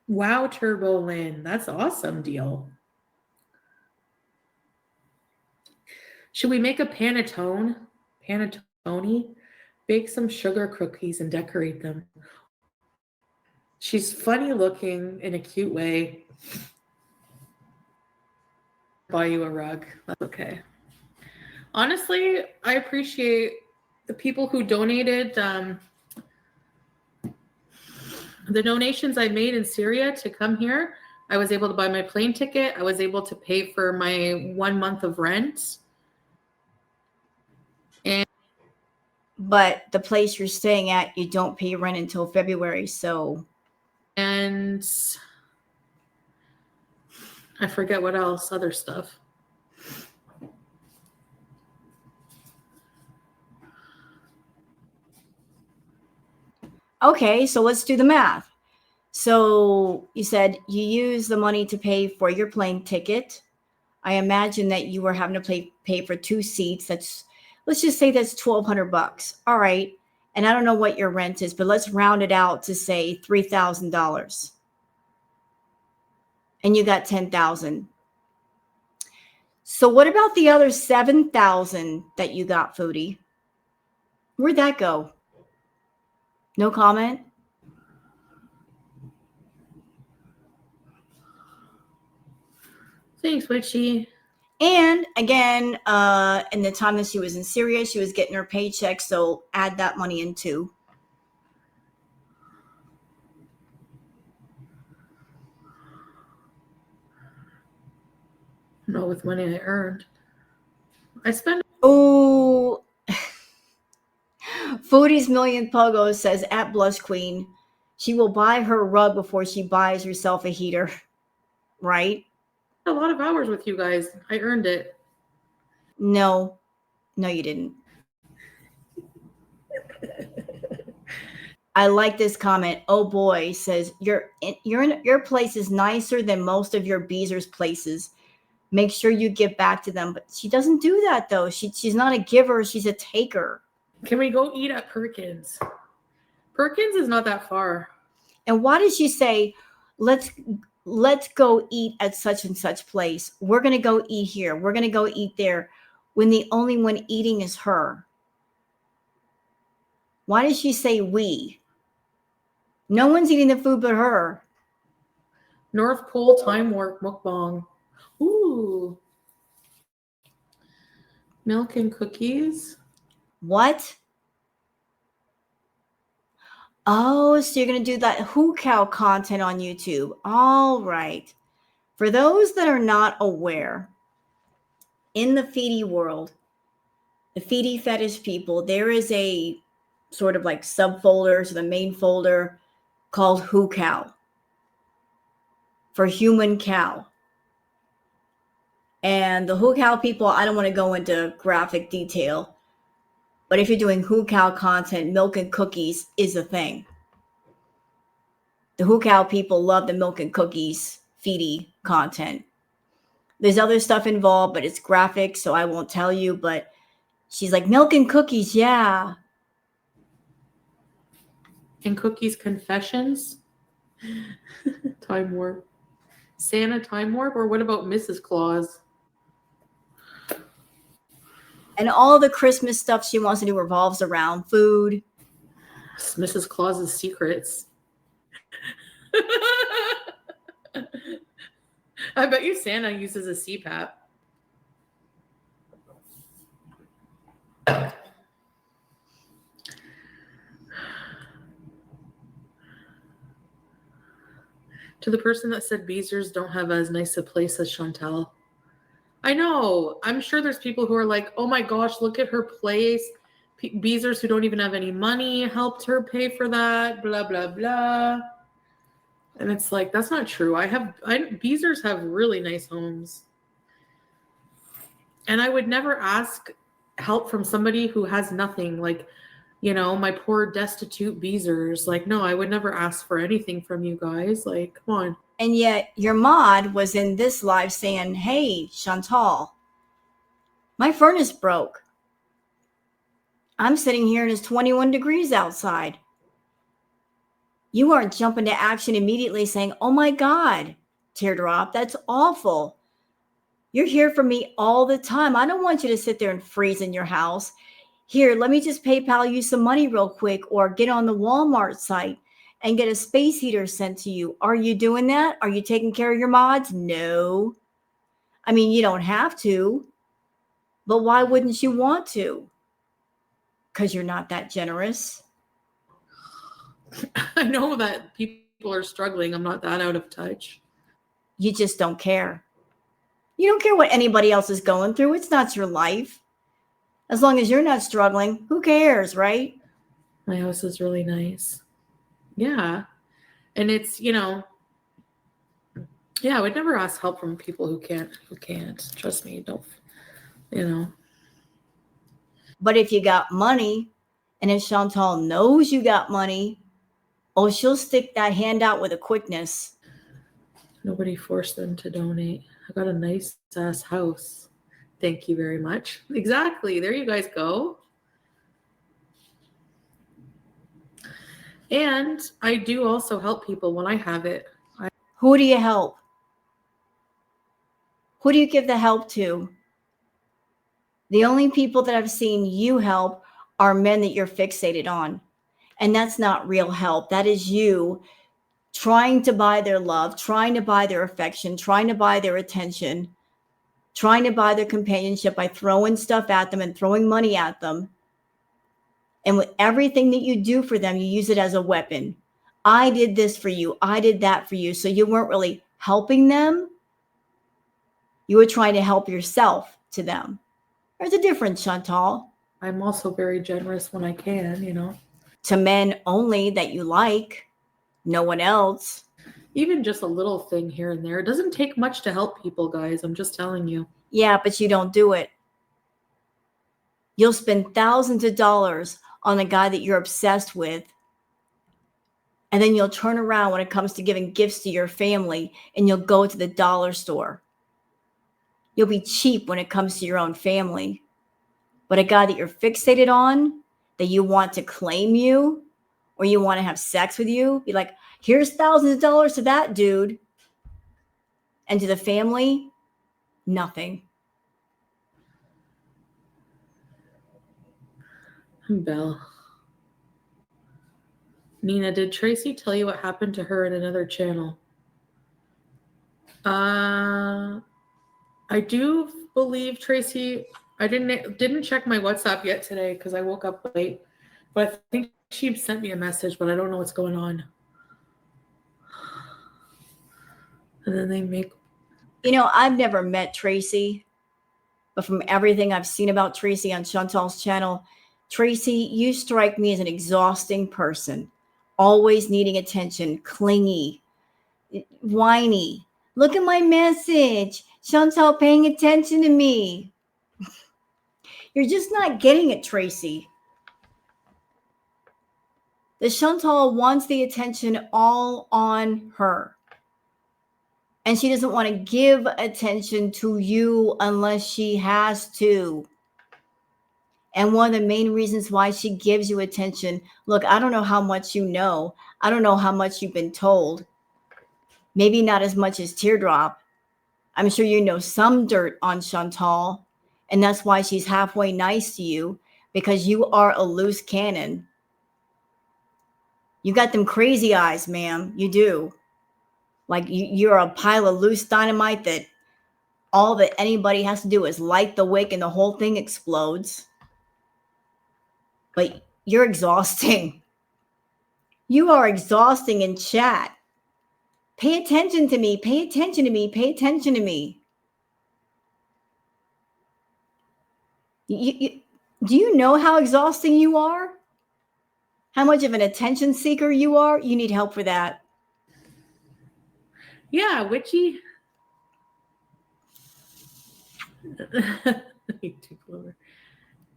Wow, Turbo Lynn. That's awesome deal. Should we make a panettone? Panettone? Bake some sugar cookies and decorate them. She's funny looking in a cute way. Buy you a rug. That's okay. Honestly, I appreciate the people who donated the donations I made in Syria to come here. I was able to buy my plane ticket. I was able to pay for my 1 month of rent. And But the place you're staying at, you don't pay rent until February. So, and I forget what else, other stuff. okay, so let's do the math. So you said you use the money to pay for your plane ticket. I imagine that you were having to pay for 2 seats. Let's just say that's $1,200. All right. And I don't know what your rent is, but let's round it out to say $3,000. And you got 10,000. So what about the other 7,000 that you got, Foodie? Where'd that go? No comment? Thanks, Witchy. And again, in the time that she was in Syria, she was getting her paycheck. So add that money in too. No, with money I earned. I spent. Oh, Foodie's Million Pogo says at Blush Queen, she will buy her rug before she buys herself a heater. Right? A lot of hours with you guys. I earned it. No, you didn't. I like this comment. Oh boy, says your place is nicer than most of your Beezer's places. Make sure you give back to them. But she doesn't do that though. She's not a giver, she's a taker. Can we go eat at Perkins? Perkins is not that far. And why does she say, let's go eat at such and such place? We're gonna go eat here. We're gonna go eat there, when the only one eating is her? Why does she say we? No one's eating the food but her. North Pole Time Warp Mukbang. Ooh. Milk and cookies. What? Oh, so you're going to do that Who Cow content on YouTube. All right. For those that are not aware, in the Foodie world, the Foodie fetish people, there is a sort of like subfolder to the main folder called Who Cow, for human cow. And the Who Cow people, I don't want to go into graphic detail, but if you're doing Who Cow content, milk and cookies is a thing. The Who Cow people love the milk and cookies Foodie content. There's other stuff involved, but it's graphic, so I won't tell you. But she's like, milk and cookies, yeah. And cookies confessions. Time warp. Santa time warp, or what about Mrs. Claus? And all the Christmas stuff she wants to do revolves around food. Mrs. Claus's secrets. I bet you Santa uses a CPAP. To the person that said Beezers don't have as nice a place as Chantal. I know. I'm sure there's people who are like, oh my gosh, look at her place. Beezers who don't even have any money helped her pay for that, blah, blah, blah. And it's like, that's not true. Beezers have really nice homes. And I would never ask help from somebody who has nothing. Like, my poor destitute Beezers. Like, no, I would never ask for anything from you guys. Like, come on. And yet your mod was in this live saying, hey, Chantal, my furnace broke. I'm sitting here and it's 21 degrees outside. You aren't jumping to action immediately saying, oh my God, Teardrop, that's awful. You're here for me all the time. I don't want you to sit there and freeze in your house. Here, let me just PayPal you some money real quick, or get on the Walmart site and get a space heater sent to you. Are you doing that? Are you taking care of your mods? No. I mean, you don't have to, but why wouldn't you want to? Because you're not that generous. I know that people are struggling. I'm not that out of touch. You just don't care. You don't care what anybody else is going through. It's not your life. As long as you're not struggling, who cares, right? My house is really nice. Yeah. And it's, yeah, I would never ask help from people who can't. Trust me, don't, you know. But if you got money, and if Chantal knows you got money, oh, she'll stick that hand out with a quickness. Nobody forced them to donate. I got a nice ass house. Thank you very much. Exactly. There you guys go. And I do also help people when I have it. Who do you help? Who do you give the help to? The only people that I've seen you help are men that you're fixated on. And that's not real help. That is you trying to buy their love, trying to buy their affection, trying to buy their attention, trying to buy their companionship by throwing stuff at them and throwing money at them. And with everything that you do for them, you use it as a weapon. I did this for you. I did that for you. So you weren't really helping them. You were trying to help yourself to them. There's a difference, Chantal. I'm also very generous when I can. To men only that you like, no one else. Even just a little thing here and there. It doesn't take much to help people, guys. I'm just telling you. Yeah, but you don't do it. You'll spend thousands of dollars on a guy that you're obsessed with. And then you'll turn around when it comes to giving gifts to your family and you'll go to the dollar store. You'll be cheap when it comes to your own family. But a guy that you're fixated on, that you want to claim you, or you want to have sex with you, be like, here's thousands of dollars to that dude. And to the family, nothing. Belle. Nina, did Tracy tell you what happened to her in another channel? I do believe Tracy. I didn't check my WhatsApp yet today because I woke up late. But I think she sent me a message, but I don't know what's going on. And then they make. I've never met Tracy, but from everything I've seen about Tracy on Chantal's channel, Tracy, you strike me as an exhausting person, always needing attention, clingy, whiny. Look at my message. Chantal paying attention to me. You're just not getting it, Tracy. The Chantal wants the attention all on her. And she doesn't want to give attention to you unless she has to. And one of the main reasons why she gives you attention, look, I don't know how much you know. I don't know how much you've been told. Maybe not as much as Teardrop. I'm sure you know some dirt on Chantal. And that's why she's halfway nice to you, because you are a loose cannon. You got them crazy eyes, ma'am. You do. Like you're a pile of loose dynamite that all that anybody has to do is light the wick and the whole thing explodes. But you're exhausting. You are exhausting in chat. Pay attention to me. Pay attention to me. Pay attention to me. Do you know how exhausting you are? How much of an attention seeker you are? You need help for that. Yeah, witchy.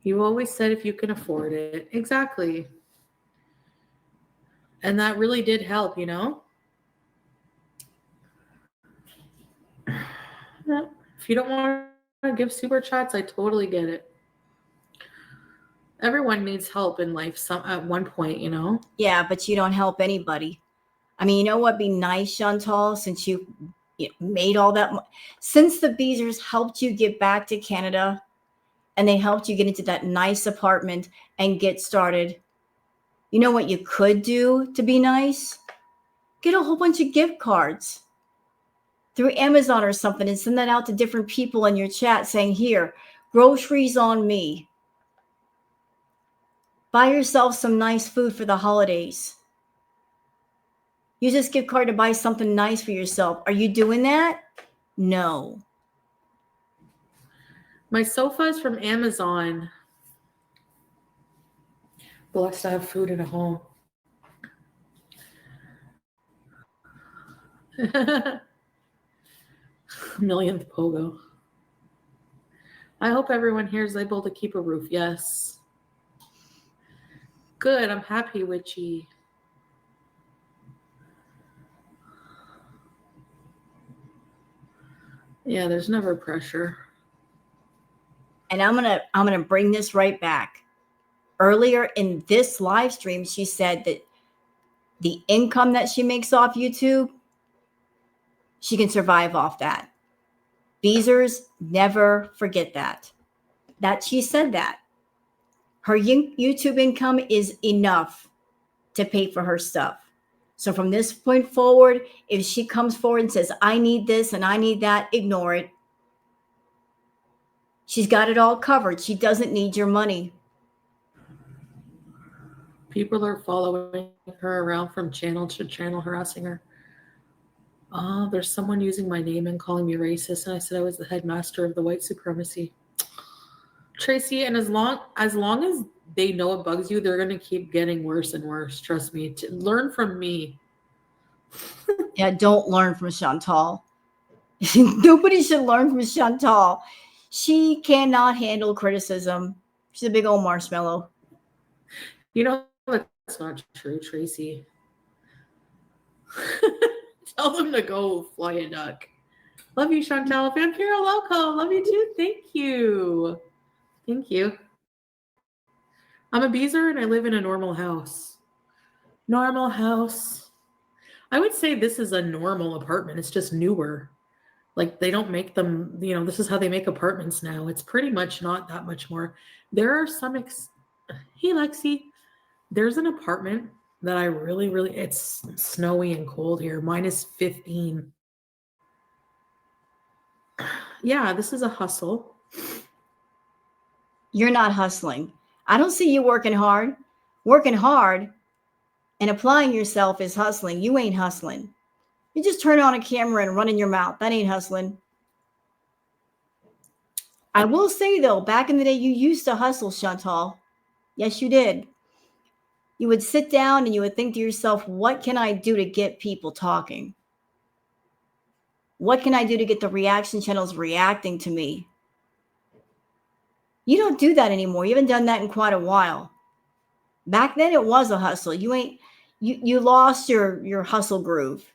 You always said if you can afford it. Exactly. And that really did help, If you don't want to give super chats, I totally get it. Everyone needs help in life at one point, Yeah, but you don't help anybody. I mean, you know what? Be nice, Chantal, since you made all that. Since the Beezers helped you get back to Canada and they helped you get into that nice apartment and get started, you know what you could do to be nice? Get a whole bunch of gift cards through Amazon or something and send that out to different people in your chat saying, here, groceries on me. Buy yourself some nice food for the holidays. Use this gift card to buy something nice for yourself. Are you doing that? No. My sofa is from Amazon. Blessed to have food in a home. Millionth pogo. I hope everyone here is able to keep a roof. Yes. Good. I'm happy, Witchy. Yeah, there's never pressure. And I'm gonna bring this right back. Earlier in this live stream, she said that the income that she makes off YouTube, she can survive off that. Beezers, never forget that. That she said that. Her YouTube income is enough to pay for her stuff. So from this point forward, if she comes forward and says, I need this and I need that, ignore it. She's got it all covered. She doesn't need your money. People are following her around from channel to channel, harassing her. Oh, there's someone using my name and calling me racist, and I said I was the headmaster of the white supremacy. Tracy, and as long as they know it bugs you, they're gonna keep getting worse and worse. Trust me. Learn from me. Yeah, don't learn from Chantal. Nobody should learn from Chantal. She cannot handle criticism. She's a big old marshmallow. You know that's not true, Tracy. Tell them to go fly a duck. Love you, Chantal. Vampiro Loco. Love you too. Thank you. Thank you. I'm a beezer and I live in a normal house. Normal house. I would say this is a normal apartment. It's just newer. Like they don't make them, this is how they make apartments now. It's pretty much not that much more. There are some, hey, Lexi, there's an apartment that I really, it's snowy and cold here, -15. Yeah, this is a hustle. You're not hustling. I don't see you working hard. Working hard and applying yourself is hustling. You ain't hustling. You just turn on a camera and run in your mouth. That ain't hustling. I will say, though, back in the day, you used to hustle, Chantal. Yes, you did. You would sit down and you would think to yourself, what can I do to get people talking? What can I do to get the reaction channels reacting to me? You don't do that anymore. You haven't done that in quite a while. Back then, it was a hustle. You lost your hustle groove.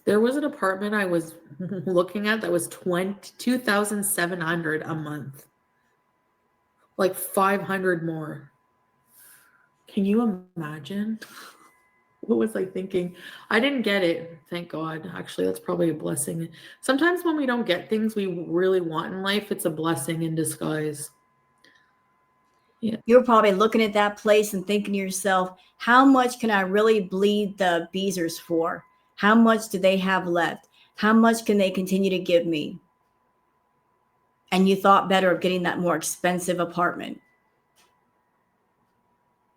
There was an apartment I was looking at that was $22,700 a month, like 500 more. Can you imagine? What was I thinking? I didn't get it. Thank God. Actually, that's probably a blessing. Sometimes when we don't get things we really want in life, it's a blessing in disguise. Yeah. You're probably looking at that place and thinking to yourself, how much can I really bleed the Beezers for? How much do they have left? How much can they continue to give me? And you thought better of getting that more expensive apartment,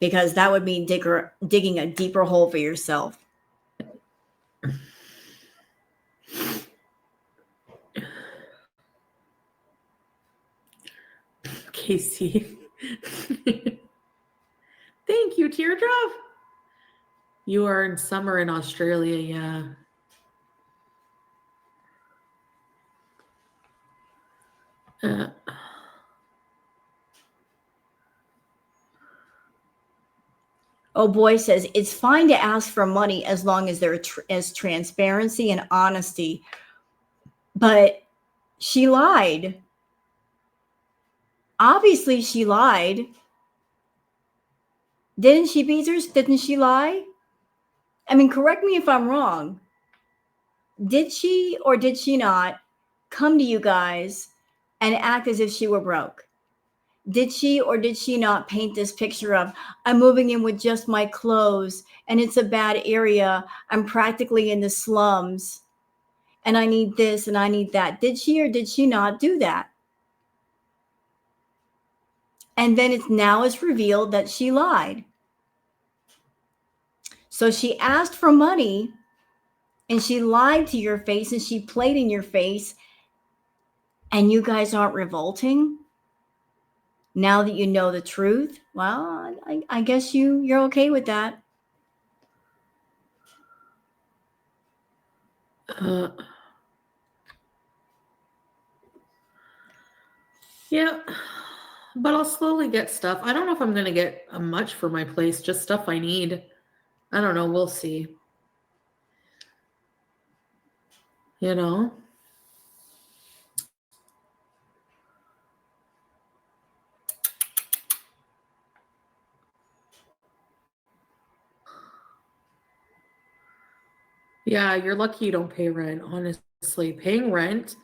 because that would mean digging a deeper hole for yourself. Casey. Thank you, Teardrop. You are in summer in Australia, yeah. Oh boy says it's fine to ask for money as long as there is transparency and honesty. But she lied. Obviously, she lied. Didn't she, Beezers? Didn't she lie? I mean, correct me if I'm wrong. Did she or did she not come to you guys and act as if she were broke? Did she or did she not paint this picture of, I'm moving in with just my clothes and it's a bad area. I'm practically in the slums and I need this and I need that. Did she or did she not do that? And then it's revealed that she lied. So she asked for money and she lied to your face and she played in your face. and you guys aren't revolting now that you know the truth. Well, I guess you're okay with that. Yeah, but I'll slowly get stuff. I don't know if I'm going to get much for my place, just stuff I need. I don't know. We'll see. You know? Yeah, you're lucky you don't pay rent, honestly. Paying rent,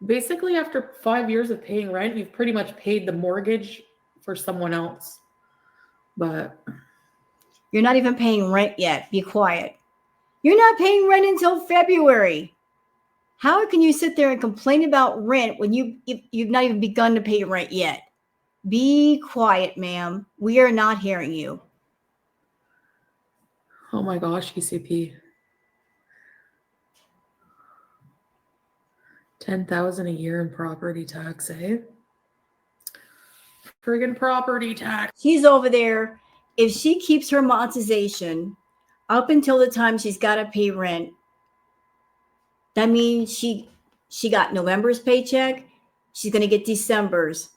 basically after 5 years of paying rent, you've pretty much paid the mortgage for someone else. But You're not even paying rent yet. Be quiet. You're not paying rent until February. How can you sit there and complain about rent when you've not even begun to pay rent yet? Be quiet, ma'am. We are not hearing you. oh my gosh, ECP. 10,000 a year in property tax, eh? Friggin' property tax. She's over there. If she keeps her monetization up until the time she's got to pay rent, that means she got November's paycheck. She's going to get December's,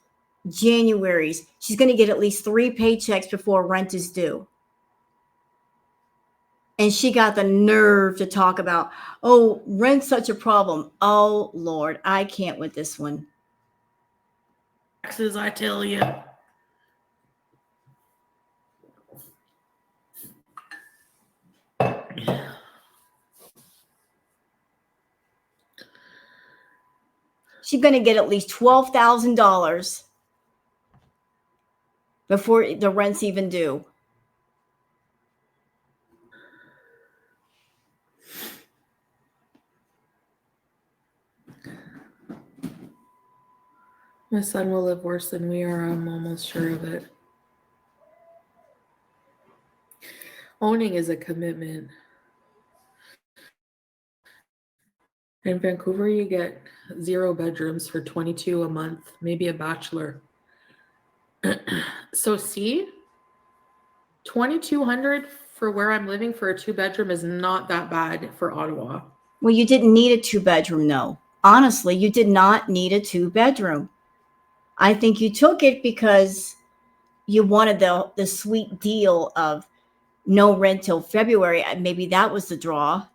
January's. She's going to get at least 3 paychecks before rent is due. And she got the nerve to talk about, oh, rent's such a problem. Oh, Lord, I can't with this one. Taxes, I tell you. She's going to get at least $12,000 before the rent's even due. My son will live worse than we are. I'm almost sure of it. Owning is a commitment. In Vancouver, you get 0 bedrooms for $22 a month, maybe a bachelor. So see, $2,200 for where I'm living for a 2-bedroom is not that bad for Ottawa. Well, you didn't need a 2-bedroom, no. Honestly, you did not need a 2-bedroom. I think you took it because you wanted the sweet deal of no rent till February. Maybe that was the draw.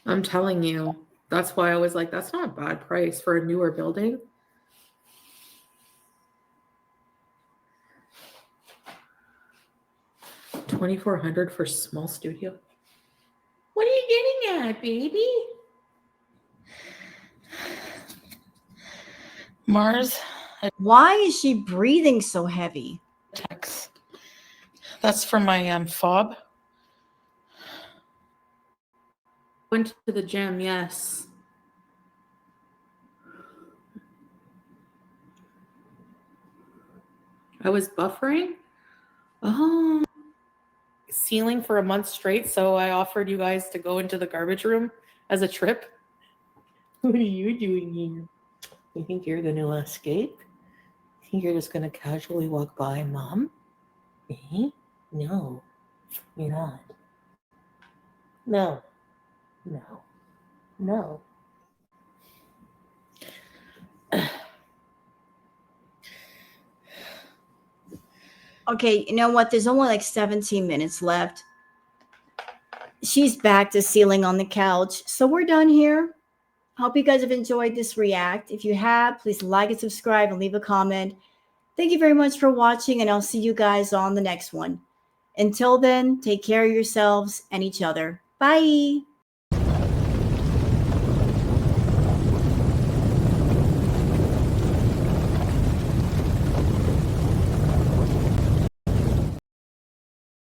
I'm telling you, that's why I was like, that's not a bad price for a newer building. $2,400 for small studio. What are you getting at, baby? Mars. Why is she breathing so heavy? Text. That's for my fob. Went to the gym, yes. I was buffering. Oh, sealing for a month straight. So I offered you guys to go into the garbage room as a trip. What are you doing here? You think you're going to escape? You think you're just going to casually walk by, Mom? Eh? No, you're not. No, no, no. Okay, you know what? There's only like 17 minutes left. She's back to sealing on the couch. So we're done here. Hope you guys have enjoyed this react. If you have, please like and subscribe and leave a comment. Thank you very much for watching, and I'll see you guys on the next one. Until then, take care of yourselves and each other. Bye.